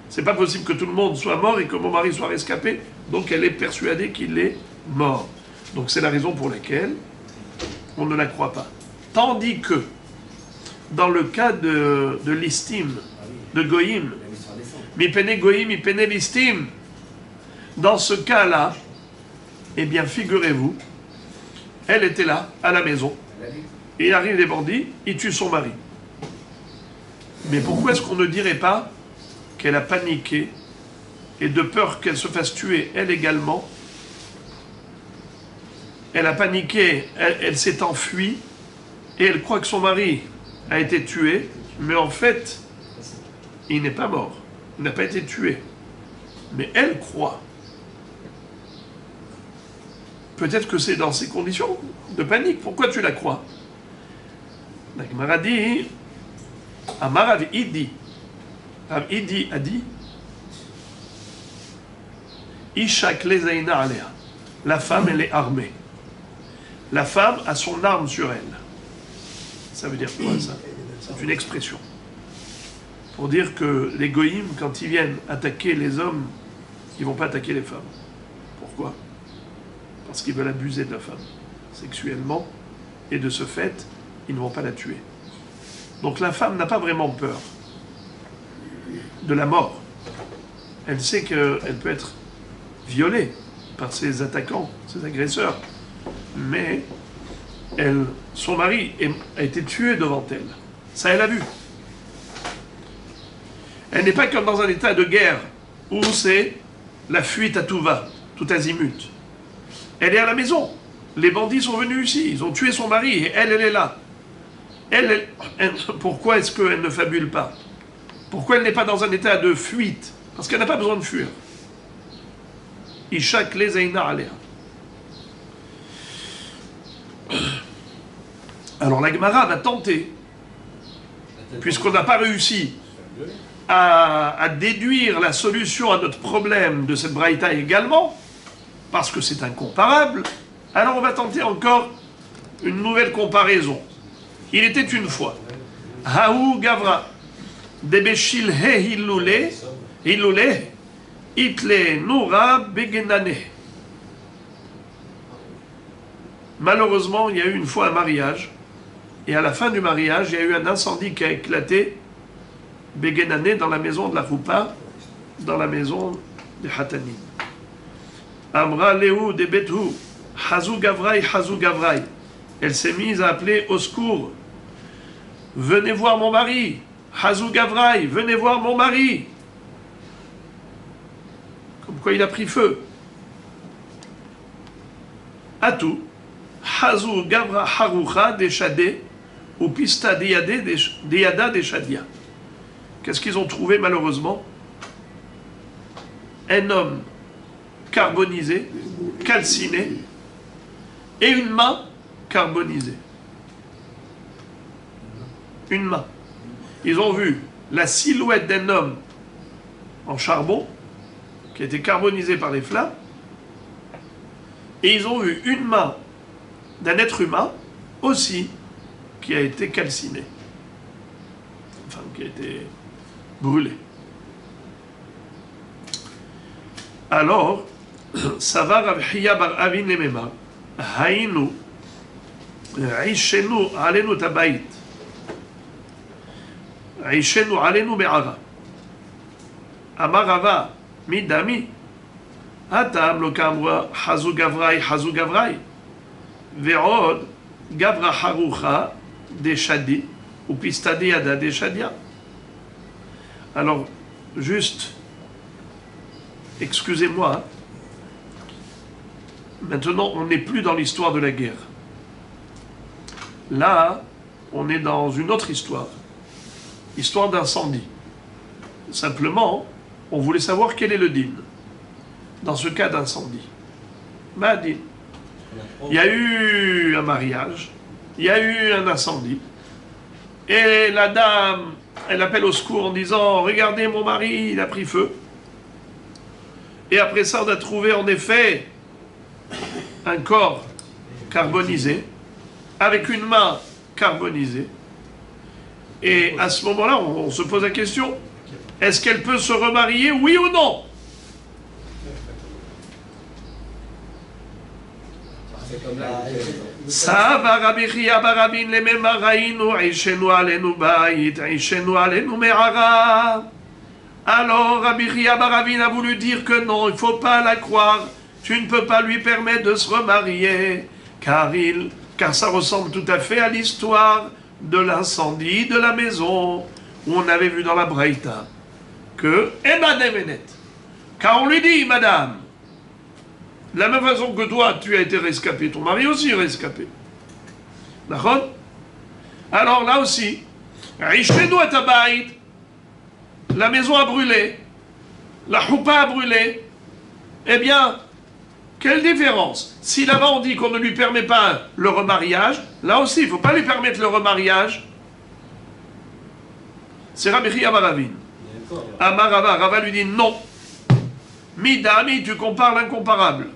c'est pas possible que tout le monde soit mort et que mon mari soit rescapé, donc elle est persuadée qu'il est mort. Donc c'est la raison pour laquelle on ne la croit pas. Tandis que, dans le cas de l'istime, de Goïm, mi pene Goïm, mi pene l'istime, dans ce cas-là, eh bien figurez-vous, elle était là, à la maison, et il arrive des bandits, ils tuent son mari. Mais pourquoi est-ce qu'on ne dirait pas qu'elle a paniqué et de peur qu'elle se fasse tuer, elle également, elle a paniqué, elle s'est enfuie et elle croit que son mari a été tué, mais en fait, il n'est pas mort, il n'a pas été tué. Mais elle croit. Peut-être que c'est dans ces conditions de panique. Pourquoi tu la crois? La Gemara dit, Amar Rav Idi. Rav Idi a dit, Isha klezaina alea. La femme, elle est armée. La femme a son arme sur elle. Ça veut dire quoi, ça? C'est une expression. Pour dire que les goïms, quand ils viennent attaquer les hommes, ils ne vont pas attaquer les femmes. Pourquoi? Parce qu'ils veulent abuser de la femme sexuellement, et de ce fait, ils ne vont pas la tuer. Donc la femme n'a pas vraiment peur de la mort. Elle sait qu'elle peut être violée par ses attaquants, ses agresseurs. Mais son mari a été tué devant elle. Ça, elle a vu. Elle n'est pas comme dans un état de guerre où c'est la fuite à tout va, tout azimut. Elle est à la maison. Les bandits sont venus ici, ils ont tué son mari et elle est là. Pourquoi est-ce qu'elle ne fabule pas? Pourquoi elle n'est pas dans un état de fuite? Parce qu'elle n'a pas besoin de fuir. Ishak lezaina alea. Alors la Gemara va tenter, puisqu'on n'a pas réussi à déduire la solution à notre problème de cette braïta également, parce que c'est incomparable, alors on va tenter encore une nouvelle comparaison. Il était une fois, Haou Gavra, Debeshil He Hilule, Itle Noura Begenane. Malheureusement, il y a eu une fois un mariage, et à la fin du mariage, il y a eu un incendie qui a éclaté, Begenane, dans la maison de la Roupa, dans la maison des Hatanim. Amra Lehu de Bethu, Hazou Gavrai, Hazou Gavrai. Elle s'est mise à appeler au secours. Venez voir mon mari. Hazou Gavrai, venez voir mon mari. Comme quoi il a pris feu. Atou, Hazou Gavra Haroucha de Shadé, ou Pista Diada de Shadia. Qu'est-ce qu'ils ont trouvé malheureusement? Un homme carbonisé, calciné, et une main carbonisée. Une main. Ils ont vu la silhouette d'un homme en charbon, qui a été carbonisé par les flammes, et ils ont vu une main d'un être humain aussi, qui a été calciné. Enfin, qui a été brûlé. Alors, ça va Rav Hiya bar Avin Lemema, Haïnu, Aishenu alenu tabayit, Aishenu alenu be'ara. Amarava, midami, Hatam lo kamra, Hazou Gavrai, Hazou Gavrai, Ve'od, Gavra Haroucha, de Shadi, ou Pistadi Yada de Shadia. Alors, juste excusez-moi, hein. Maintenant, on n'est plus dans l'histoire de la guerre. Là, on est dans une autre histoire. Histoire d'incendie. Simplement, on voulait savoir quel est le din dans ce cas d'incendie. Din. Il y a eu un mariage, il y a eu un incendie, et la dame, elle appelle au secours en disant « Regardez, mon mari, il a pris feu. » Et après ça, on a trouvé en effet un corps carbonisé, avec une main carbonisée. Et à ce moment-là, on se pose la question, est-ce qu'elle peut se remarier, oui ou non? Sava Rabbi Chia bar Rabin lemema raïnu aishenu alenu bayit aishenu alenu me'ara. Alors Rabbi Chia bar Rabin a voulu dire que non, il ne faut pas la croire. Tu ne peux pas lui permettre de se remarier, car ça ressemble tout à fait à l'histoire de l'incendie de la maison, où on avait vu dans la Braïta que Emma Devenet, car on lui dit, madame, de la même façon que toi, tu as été rescapé, ton mari aussi est rescapé. D'accord? Alors là aussi, la maison a brûlé, la choupa a brûlé, eh bien, quelle différence? Si là-bas on dit qu'on ne lui permet pas le remariage, là aussi, il ne faut pas lui permettre le remariage. C'est Rabbi Chia bar Rabin. Amar Rava, Rava lui dit non. Midami, tu compares l'incomparable.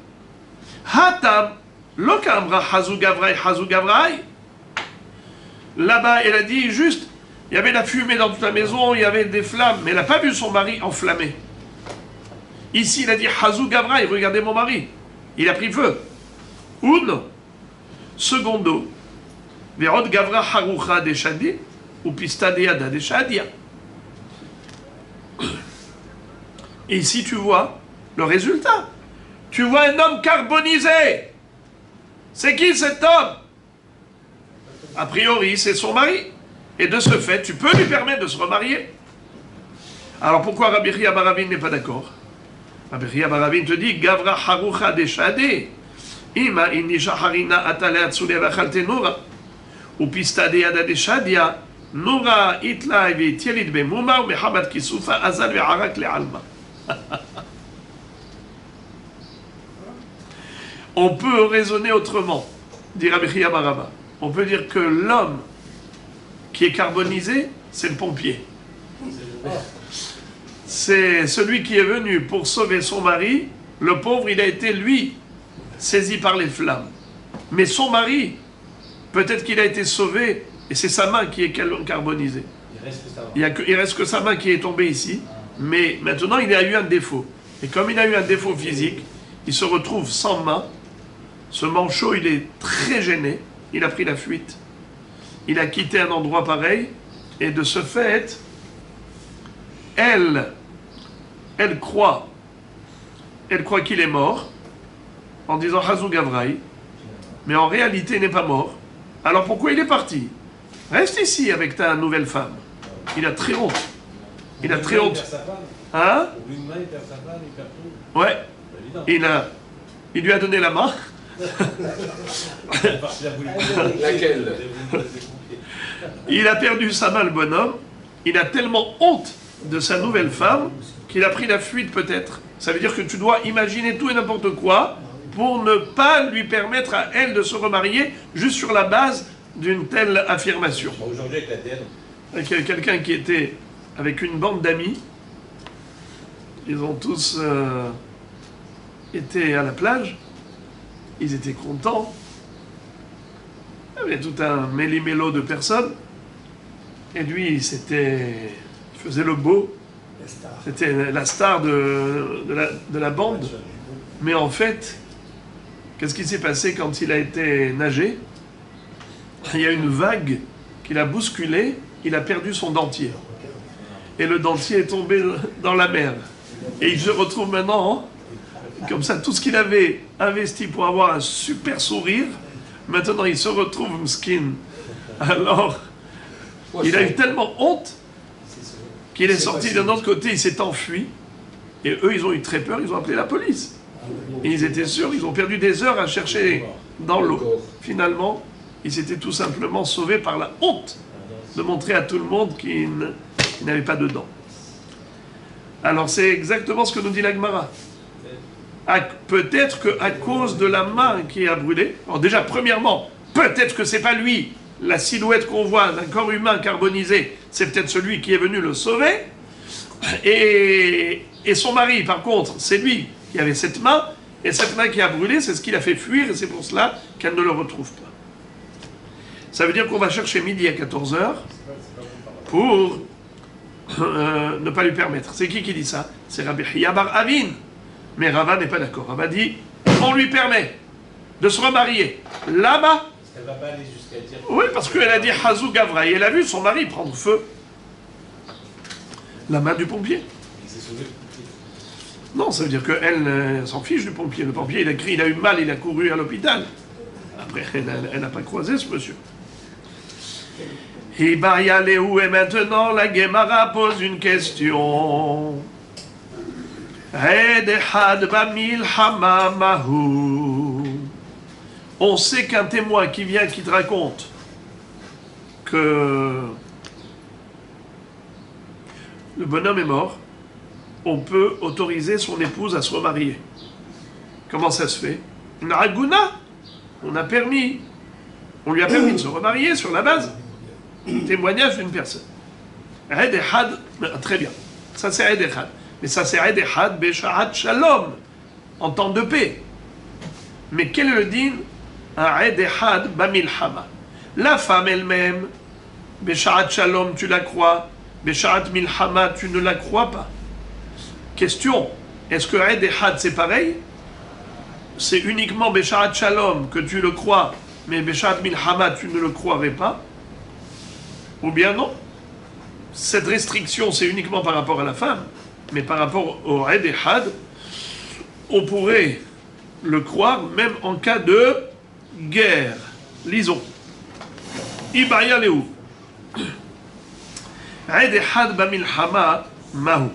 Hatam, lokamra hazu gavrai. Là-bas, elle a dit juste, il y avait la fumée dans toute la maison, il y avait des flammes, mais elle n'a pas vu son mari enflammé. Ici, il a dit hazu gavrai, regardez mon mari. Il a pris feu. Uno. Secondo. Verod gavra harucha de shadi, ou pistadeada de shadia. Et ici, tu vois le résultat. Tu vois un homme carbonisé. C'est qui cet homme? A priori, c'est son mari. Et de ce fait, tu peux lui permettre de se remarier. Alors pourquoi Rabbi Chia bar Rabin n'est pas d'accord? Rabbi Chia bar Rabin te dit, Gavra harucha de shade, ima inisha harina atale atsule vachalte nura, ou pistade yada de shadia, nura itla ve tielit be muma, ou mehabat kisufa azal ve arak le alma. On peut raisonner autrement, dit Rabbi Chia bar Rabba. On peut dire que l'homme qui est carbonisé, c'est le pompier. C'est celui qui est venu pour sauver son mari. Le pauvre, il a été, lui, saisi par les flammes. Mais son mari, peut-être qu'il a été sauvé, et c'est sa main qui est carbonisée. Il reste que sa main qui est tombée ici. Mais maintenant, il a eu un défaut. Et comme il a eu un défaut physique, il se retrouve sans main. Ce manchot, il est très gêné. Il a pris la fuite. Il a quitté un endroit pareil. Et de ce fait, elle croit qu'il est mort, en disant Hazou Gavraï, mais en réalité, il n'est pas mort. Alors pourquoi il est parti? Reste ici avec ta nouvelle femme. Il a très honte. Il a très honte. Hein? Ouais. Il lui a donné la main. Laquelle? Il a perdu sa main, le bonhomme. Il a tellement honte de sa nouvelle femme qu'il a pris la fuite peut-être. Ça veut dire que tu dois imaginer tout et n'importe quoi pour ne pas lui permettre à elle de se remarier juste sur la base d'une telle affirmation. Aujourd'hui avec la DN. Quelqu'un qui était avec une bande d'amis, ils ont tous été à la plage, ils étaient contents, il y avait tout un méli-mélo de personnes, et lui, il faisait le beau, c'était la star de la bande, mais en fait, qu'est-ce qui s'est passé quand il a été nager? Il y a une vague qui l'a bousculé, il a perdu son dentier. Et le dentier est tombé dans la mer. Et il se retrouve maintenant, comme ça, tout ce qu'il avait investi pour avoir un super sourire, maintenant il se retrouve mskin. Alors, il a eu tellement honte qu'il est sorti d'un autre côté, il s'est enfui. Et eux, ils ont eu très peur, ils ont appelé la police. Et ils étaient sûrs, ils ont perdu des heures à chercher dans l'eau. Finalement, ils s'étaient tout simplement sauvés par la honte de montrer à tout le monde qu'ils n'avaient pas de dents. Alors c'est exactement ce que nous dit la Gemara. Peut-être qu'à cause de la main qui a brûlé, alors déjà premièrement, peut-être que c'est pas lui, la silhouette qu'on voit d'un corps humain carbonisé, c'est peut-être celui qui est venu le sauver, et son mari par contre, c'est lui qui avait cette main, et cette main qui a brûlé, c'est ce qui l'a fait fuir, et c'est pour cela qu'elle ne le retrouve pas. Ça veut dire qu'on va chercher midi à 14h pour ne pas lui permettre. C'est qui dit ça? C'est Rabbi Hiya bar Avin. Mais Rava n'est pas d'accord. Rava dit, on lui permet de se remarier là-bas. Elle va pas aller jusqu'à dire... Oui, parce qu'elle a dit Hazou Gavra, et elle a vu son mari prendre feu. La main du pompier. Il s'est sauvé. Non, ça veut dire qu'elle s'en fiche du pompier. Le pompier, il a crié, il a eu mal, il a couru à l'hôpital. Après, elle n'a pas croisé ce monsieur. Hibaria Léou, et maintenant la Gemara pose une question. On sait qu'un témoin qui vient, qui te raconte que le bonhomme est mort, on peut autoriser son épouse à se remarier. Comment ça se fait? Une ragouna. On lui a permis de se remarier sur la base du témoignage d'une personne. Très bien. Ça c'est Aed Echad. Mais ça c'est Aed Echad Beshahat Shalom, en temps de paix. Mais quel est le din? Un Aed Echad Bamilhama. La femme elle-même, Beshahat Shalom, tu la crois, Beshahat Milhama, tu ne la crois pas. Question, est-ce que Aed Echad c'est pareil? C'est uniquement Beshahat Shalom que tu le crois, mais Beshahat Milhama, tu ne le croirais pas? Ou bien non? Cette restriction, c'est uniquement par rapport à la femme, mais par rapport au Aed Echad, on pourrait le croire même en cas de guerre. Lisons. Ibaya Leou. Aed Echad Bamilhama Mahu.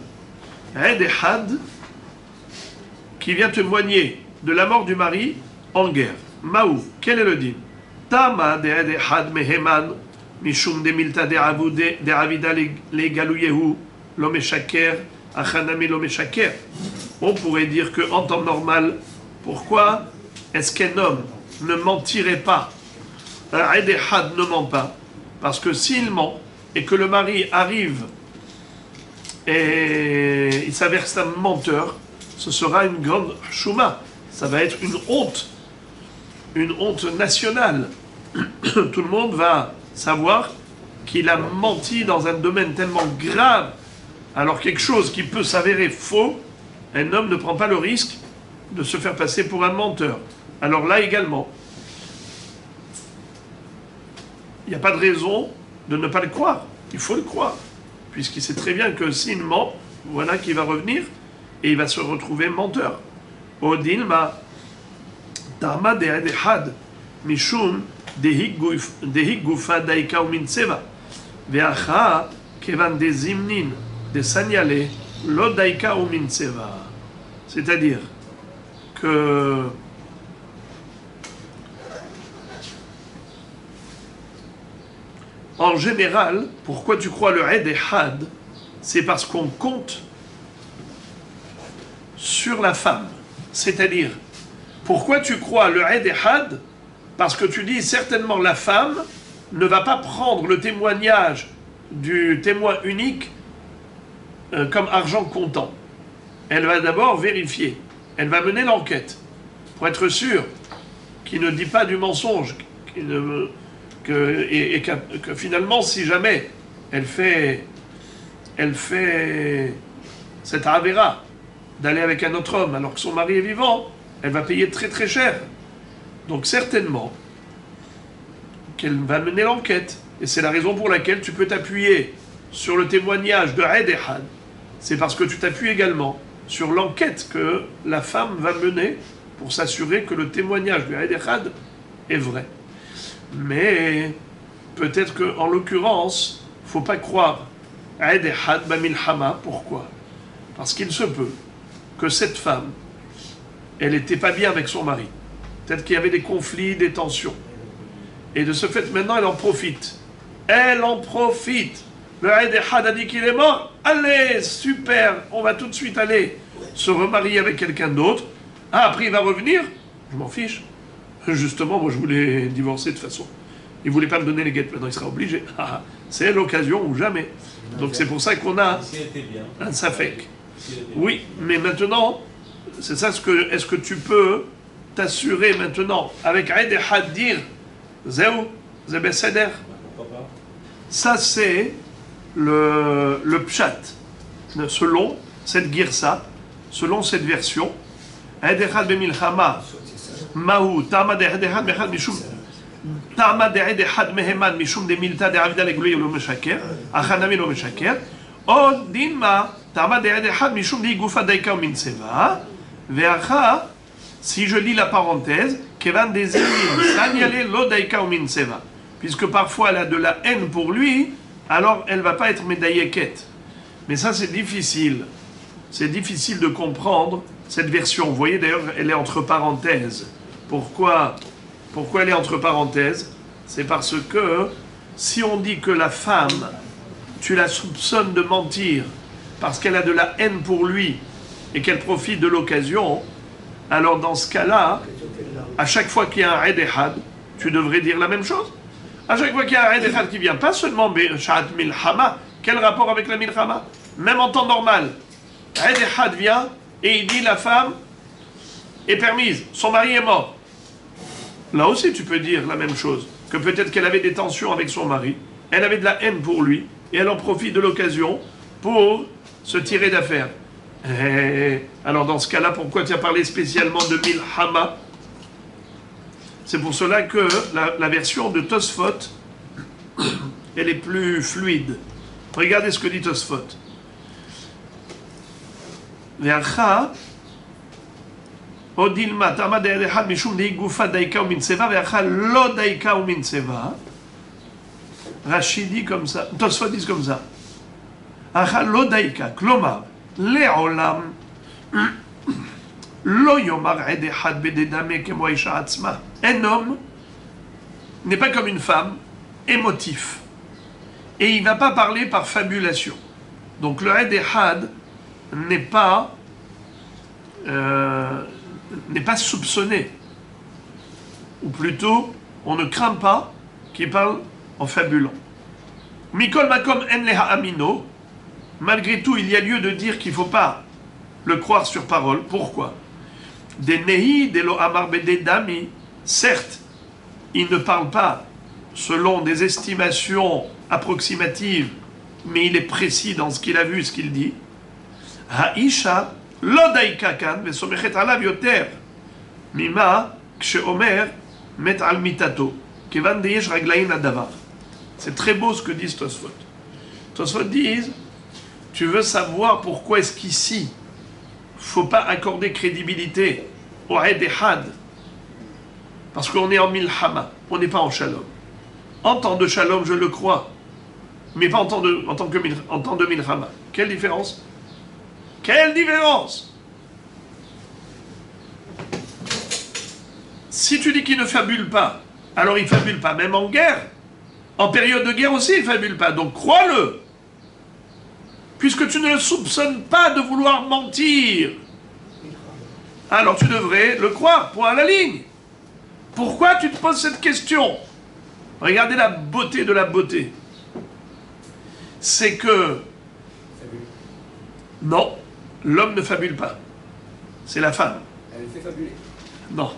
Aed Echad qui vient témoigner de la mort du mari en guerre. Maou, quel est le din? Tama de Aed Echad Meheman Mishum de Milta de Avida le Galouyehu Lomeshaker Achanami Lomeshaker. On pourrait dire qu'en temps normal, pourquoi est-ce qu'un homme ne mentirait pas? Un Aed Echad ne ment pas. Parce que s'il ment et que le mari arrive et il s'avère que c'est un menteur, ce sera une grande chouma. Ça va être une honte nationale. Tout le monde va savoir qu'il a menti dans un domaine tellement grave. Alors quelque chose qui peut s'avérer faux, un homme ne prend pas le risque de se faire passer pour un menteur. Alors là également, il n'y a pas de raison de ne pas le croire. Il faut le croire, puisqu'il sait très bien que s'il ment, voilà qu'il va revenir et il va se retrouver menteur. Odilma, Dama de Adehad, Mishum, Dehik Gufa Daika ou Minseva, Veacha, Kevan de Zimnin, de Sanyale, Lo Daika ou Minseva. C'est-à-dire que en général, pourquoi tu crois le Aed Echad? C'est parce qu'on compte sur la femme. C'est-à-dire, pourquoi tu crois le Aed Echad? Parce que tu dis certainement la femme ne va pas prendre le témoignage du témoin unique comme argent comptant. Elle va d'abord vérifier. Elle va mener l'enquête pour être sûre qu'il ne dit pas du mensonge, que finalement, si jamais elle fait cette avéra d'aller avec un autre homme alors que son mari est vivant, elle va payer très très cher. Donc certainement qu'elle va mener l'enquête. Et c'est la raison pour laquelle tu peux t'appuyer sur le témoignage de Aed Echad. C'est parce que tu t'appuies également sur l'enquête que la femme va mener pour s'assurer que le témoignage de Aed Echad est vrai. Mais peut-être qu'en l'occurrence, il ne faut pas croire Aed Echad Bamilhama. Pourquoi? Parce qu'il se peut que cette femme, elle n'était pas bien avec son mari. Peut-être qu'il y avait des conflits, des tensions. Et de ce fait, maintenant, elle en profite. Elle en profite. Le Aïd Ehad a dit qu'il est mort. Allez, super, on va tout de suite aller se remarier avec quelqu'un d'autre. Ah, après il va revenir. Je m'en fiche. Justement, moi je voulais divorcer de toute façon. Il ne voulait pas me donner les guettes, maintenant il sera obligé. C'est l'occasion ou jamais. Donc c'est pour ça qu'on a un safek. Oui, mais maintenant, c'est ça est-ce que tu peux t'assurer maintenant, avec Aïd Ehad dire Zéou, Zébé Seder. Ça c'est le pshat, selon cette girsa, selon cette version. Aïd Ehad b'milchama, Mahu, Tama de Aïd Ehad mechad mishum, Tama de Aïd Ehad meheman mishum de milta de avida legloui lo meshaker, achanami lo meshaker, od dinma, Tama de Aïd Ehad mishum de igufa daika min seva, ve'acha, si je lis la parenthèse, kevan de zemin, sanyale lo daika min seva, puisque parfois elle a de la haine pour lui, alors elle ne va pas être médailleket. Mais ça c'est difficile. C'est difficile de comprendre cette version. Vous voyez d'ailleurs, elle est entre parenthèses. Pourquoi elle est entre parenthèses? C'est parce que si on dit que la femme, tu la soupçonnes de mentir parce qu'elle a de la haine pour lui et qu'elle profite de l'occasion, alors dans ce cas-là, à chaque fois qu'il y a un Aïd Ehad, tu devrais dire la même chose. À chaque fois qu'il y a un Aïd Ehad qui vient, pas seulement Sha'at Milchama, quel rapport avec la Milchama? Même en temps normal, Aïd Ehad vient et il dit la femme est permise, son mari est mort. Là aussi tu peux dire la même chose, que peut-être qu'elle avait des tensions avec son mari, elle avait de la haine pour lui, et elle en profite de l'occasion pour se tirer d'affaire. Alors dans ce cas-là, pourquoi tu as parlé spécialement de Milchama? C'est pour cela que la version de Tosfot, elle est plus fluide. Regardez ce que dit Tosfot. Ve'acha odilma tama de Ehad mishum de igufa daika ou min seva ve'acha lo daika ou min seva. Rashi dit comme ça, Tosfot dit comme ça. Acha lo daika, klomar, le'olam lo yomar Aïd Ehad bededame kemo isha atzma. Un homme n'est pas comme une femme, émotif. Et il ne va pas parler par fabulation. Donc le Aïd Ehad n'est pas soupçonné. Ou plutôt, on ne craint pas qu'il parle en fabulant. Mikol makom en leha amino. Malgré tout, il y a lieu de dire qu'il ne faut pas le croire sur parole. Pourquoi? Des nehi, des lo amar bededami. Certes, il ne parle pas selon des estimations approximatives, mais il est précis dans ce qu'il a vu, ce qu'il dit. Haisha lo daika kan vesomechet alav yoter mima ksheomer met al mitato kevan deyesh raglain adavar. C'est très beau ce que disent Tosfot. Tosfot disent, tu veux savoir pourquoi est-ce qu'ici, faut pas accorder crédibilité au Aïd Ehad? Parce qu'on est en milchama, on n'est pas en shalom. En temps de shalom, je le crois, mais pas en temps de milchama. Quelle différence? Quelle différence? Si tu dis qu'il ne fabule pas, alors il ne fabule pas, même en guerre. En période de guerre aussi, il ne fabule pas. Donc crois-le. Puisque tu ne le soupçonnes pas de vouloir mentir, alors tu devrais le croire, point à la ligne. Pourquoi tu te poses cette question? Regardez la beauté de la beauté. C'est que... Non, l'homme ne fabule pas. C'est la femme. Elle fait fabuler. Non.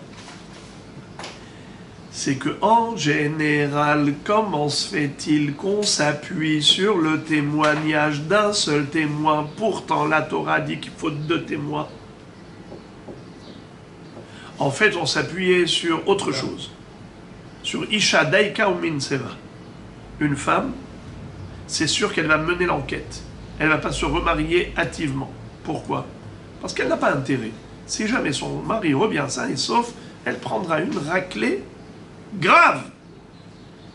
C'est que en général, comment se fait-il qu'on s'appuie sur le témoignage d'un seul témoin? Pourtant, la Torah dit qu'il faut 2 témoins. En fait, on s'appuyait sur autre chose. Sur Isha Daika ou Minseva. Une femme, c'est sûr qu'elle va mener l'enquête. Elle ne va pas se remarier hâtivement. Pourquoi? Parce qu'elle n'a pas intérêt. Si jamais son mari revient sain et sauf, elle prendra une raclée grave.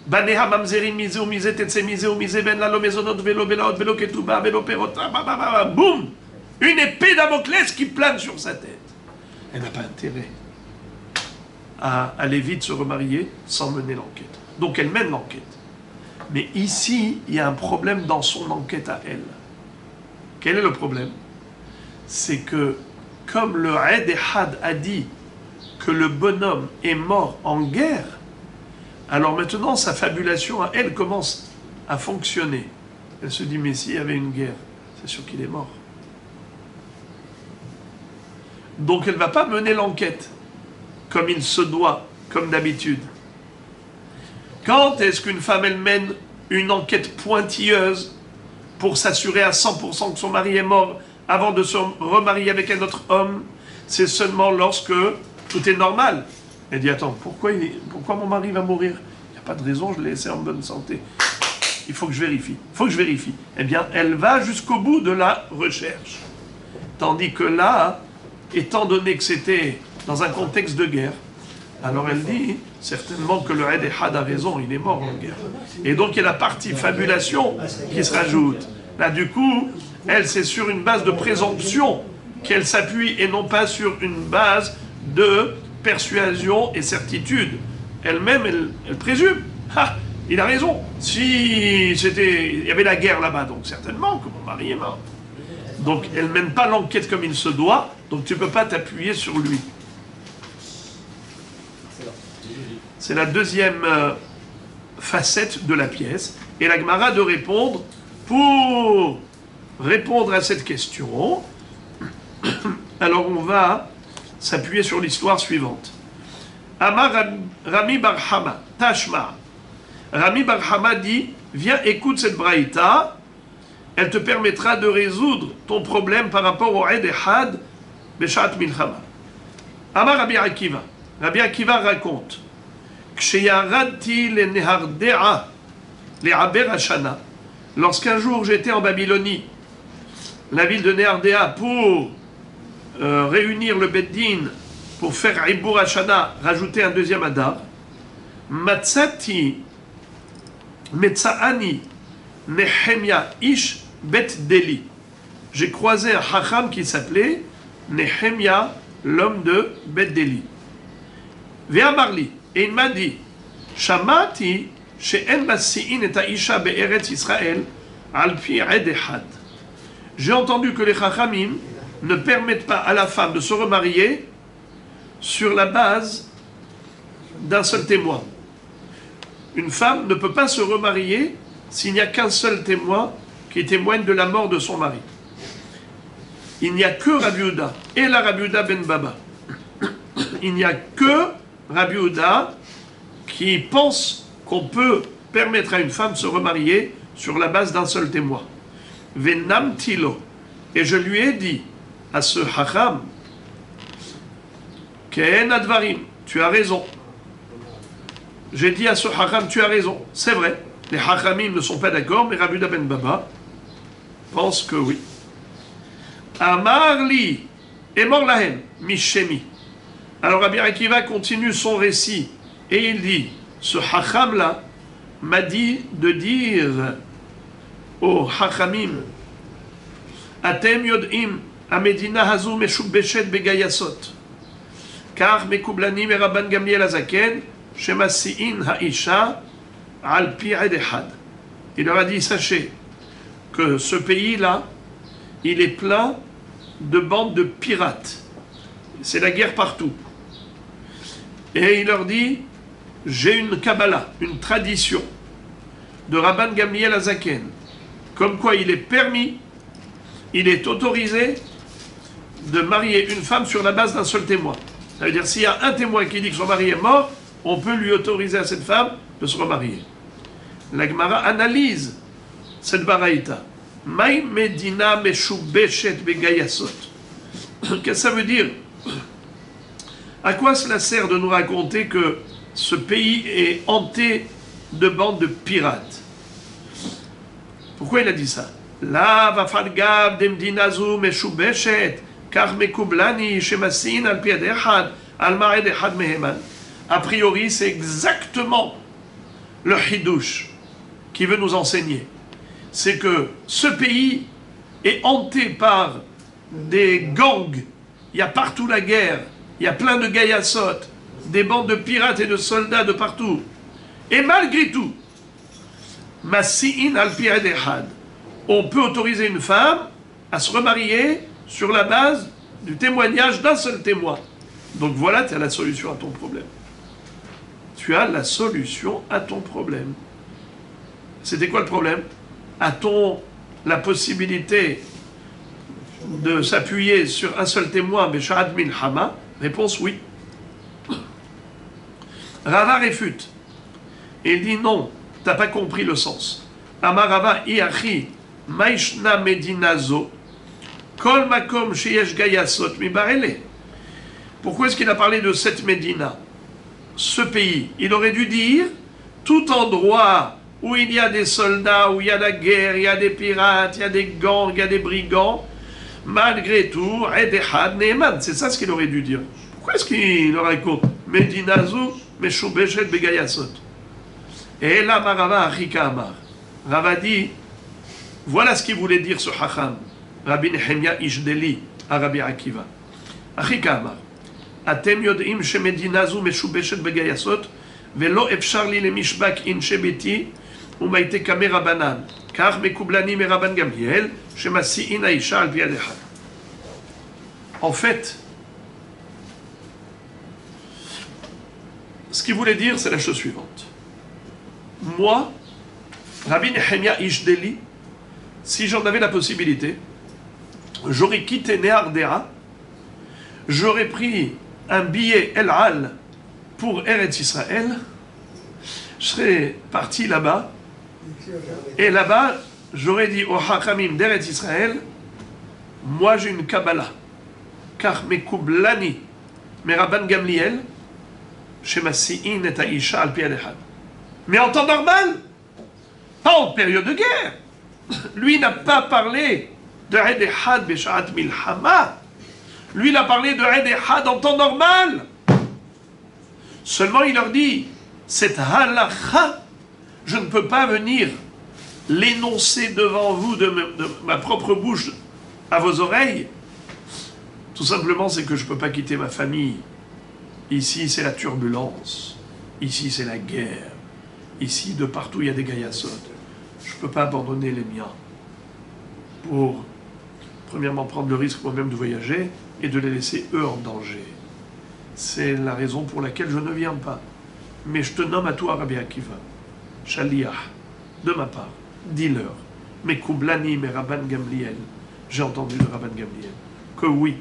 Baneha mamzerim mise ou mise tetse mise ou mise ben la lo mezonot velo belaot velo ketuba velo perota. Boum. une épée Damoclès qui plane sur sa tête. Elle n'a pas intérêt à aller vite se remarier sans mener l'enquête. Donc elle mène l'enquête. Mais ici, il y a un problème dans son enquête à elle. Quel est le problème? C'est que, comme le Aed Ehad a dit que le bonhomme est mort en guerre, alors maintenant sa fabulation à elle commence à fonctionner. Elle se dit, mais s'il y avait une guerre, c'est sûr qu'il est mort. Donc elle ne va pas mener l'enquête comme il se doit, comme d'habitude. Quand est-ce qu'une femme, elle mène une enquête pointilleuse pour s'assurer à 100% que son mari est mort avant de se remarier avec un autre homme? C'est seulement lorsque tout est normal. Elle dit, attends, pourquoi mon mari va mourir? Il n'y a pas de raison, je l'ai laissé en bonne santé. Il faut que je vérifie. Eh bien, elle va jusqu'au bout de la recherche. Tandis que là, étant donné que c'était dans un contexte de guerre, alors elle dit certainement que le Aed Ehad a raison, il est mort en guerre. Et donc il y a la partie fabulation qui se rajoute. Là du coup, elle c'est sur une base de présomption qu'elle s'appuie et non pas sur une base de persuasion et certitude. Elle-même, elle présume. Ah, il a raison. Si il y avait la guerre là-bas, donc certainement que mon mari est mort. Donc elle ne mène pas l'enquête comme il se doit, donc tu ne peux pas t'appuyer sur lui. C'est la deuxième facette de la pièce. Et la Gemara de répondre, pour répondre à cette question, alors on va s'appuyer sur l'histoire suivante. Amar Rami Bar Hama, Tashma. Rami Bar Hama dit, viens écoute cette braïta, elle te permettra de résoudre ton problème par rapport au Aed Ehad Beshat Milchama. Amar Rabbi Akiva. Rabbi Akiva raconte, lorsqu'un jour j'étais en Babylonie, la ville de Nehardea, pour réunir le Beddin, pour faire Ibour Hashana, rajouter un deuxième Adar, Metsaani Nehemia Ish Bet Deli. J'ai croisé un Hacham qui s'appelait Nehemia, l'homme de Bet Deli. Ve'amarli. Et il m'a dit, Shamati she'en basi'in et aisha be'eretz Israël al-pi Aed Ehad. J'ai entendu que les Chachamim ne permettent pas à la femme de se remarier sur la base d'un seul témoin. Une femme ne peut pas se remarier s'il n'y a qu'un seul témoin qui témoigne de la mort de son mari. Il n'y a que Rabbi Yehuda et la Rabbi Yehuda ben Baba. Il n'y a que Rabbi Yehuda qui pense qu'on peut permettre à une femme de se remarier sur la base d'un seul témoin. Venam Tilo. Et je lui ai dit à ce Hacham, Ken Advarim, tu as raison. J'ai dit à ce Hacham, tu as raison. C'est vrai, les Hachamim ne sont pas d'accord, mais Rabbi Yehuda ben Baba pense que oui. Amarli, Emor Lahem, Mishemi. Alors Rabbi Akiva continue son récit et il dit, ce Hacham là m'a dit de dire au Hachamim, Atem yod'im amedina hazu meshubeshet begayasot, car mekublanim et Rabban Gamliel Azaken shemasi'in ha'isha al pi Aed Ehad. Il leur a dit, sachez que ce pays là, il est plein de bandes de pirates. C'est la guerre partout. Et il leur dit, j'ai une Kabbalah, une tradition de Rabban Gamliel Azaken, comme quoi il est permis, il est autorisé de marier une femme sur la base d'un seul témoin. Ça veut dire, s'il y a un témoin qui dit que son mari est mort, on peut lui autoriser à cette femme de se remarier. La Gemara analyse cette baraïta. Maï Medina Meshubeshet Begayasot. Qu'est-ce que ça veut dire? À quoi cela sert de nous raconter que ce pays est hanté de bandes de pirates? Pourquoi il a dit ça? La vafalgav demdinazu meshubeshet kar mekublani shemasin al pi Aed Ehad al ma Aed Ehad meheman. A priori, c'est exactement le Hidush qui veut nous enseigner. C'est que ce pays est hanté par des gangs, il y a partout la guerre, il y a plein de gaïassotes, des bandes de pirates et de soldats de partout. Et malgré tout, Massi'in al-pi edechad, on peut autoriser une femme à se remarier sur la base du témoignage d'un seul témoin. Donc voilà, tu as la solution à ton problème. Tu as la solution à ton problème. C'était quoi le problème? A-t-on la possibilité de s'appuyer sur un seul témoin, Besha'ad Milhama? Réponse oui. Rava réfute. Il dit non, t'as pas compris le sens. Amar Rava Iachi Maishna Medinazo Kol Makom Sheyesh Gayasot Mibarele. Pourquoi est-ce qu'il a parlé de cette Médina, ce pays? Il aurait dû dire tout endroit où il y a des soldats, où il y a la guerre, il y a des pirates, il y a des gangs, il y a des brigands, malgré tout, Edechad Neeman. C'est ça ce qu'il aurait dû dire. Pourquoi est-ce qu'il leur raconte Medinazo Meshubeshet Begayasot? Et là, Marava Achika Amar. Rava dit, voilà ce qu'il voulait dire ce Hacham, Rabbi Nehemia Ishdeli, à Rabbi Akiva. Achika Amar. Atem יודעים שמדינה זו משובשת בגייסות ולא אפשר לי למשבק אנשי ביתי ומייתי רבנן כך מקובלני מרבן גמליאל שמסיעין האישה על פי יד אחד. En fait, ce qu'il voulait dire, c'est la chose suivante. Moi, Rabbi Nehemia Ishdeli, si j'en avais la possibilité, j'aurais quitté Nehardea, j'aurais pris un billet El Al pour Eretz Israël, je serais parti là-bas, et là-bas, j'aurais dit au Hachamim d'Eretz Israël, moi j'ai une Kabbalah, car Mekoublani, Meraban Gamliel, Shemasi'in et Aisha al pi Adechad. Mais en temps normal, pas en période de guerre. Lui n'a pas parlé de Edechad Besha'at Milhama. Lui, il a parlé de Edechad en temps normal. Seulement, il leur dit, cette halakha, je ne peux pas venir l'énoncer devant vous de ma propre bouche à vos oreilles. Tout simplement, c'est que je ne peux pas quitter ma famille. Ici, c'est la turbulence. Ici, c'est la guerre. Ici, de partout, il y a des gaïassotes. Je ne peux pas abandonner les miens pour, premièrement, prendre le risque moi-même de voyager et de les laisser eux en danger. C'est la raison pour laquelle je ne viens pas. Mais je te nomme à toi, Rabbi Akiva, Shaliach, de ma part, dis-leur, Mekoublani, mais Rabban Gamliel, j'ai entendu de Rabban Gamliel, que oui,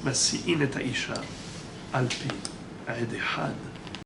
Massi'in et Aisha, Alpi, Edechad,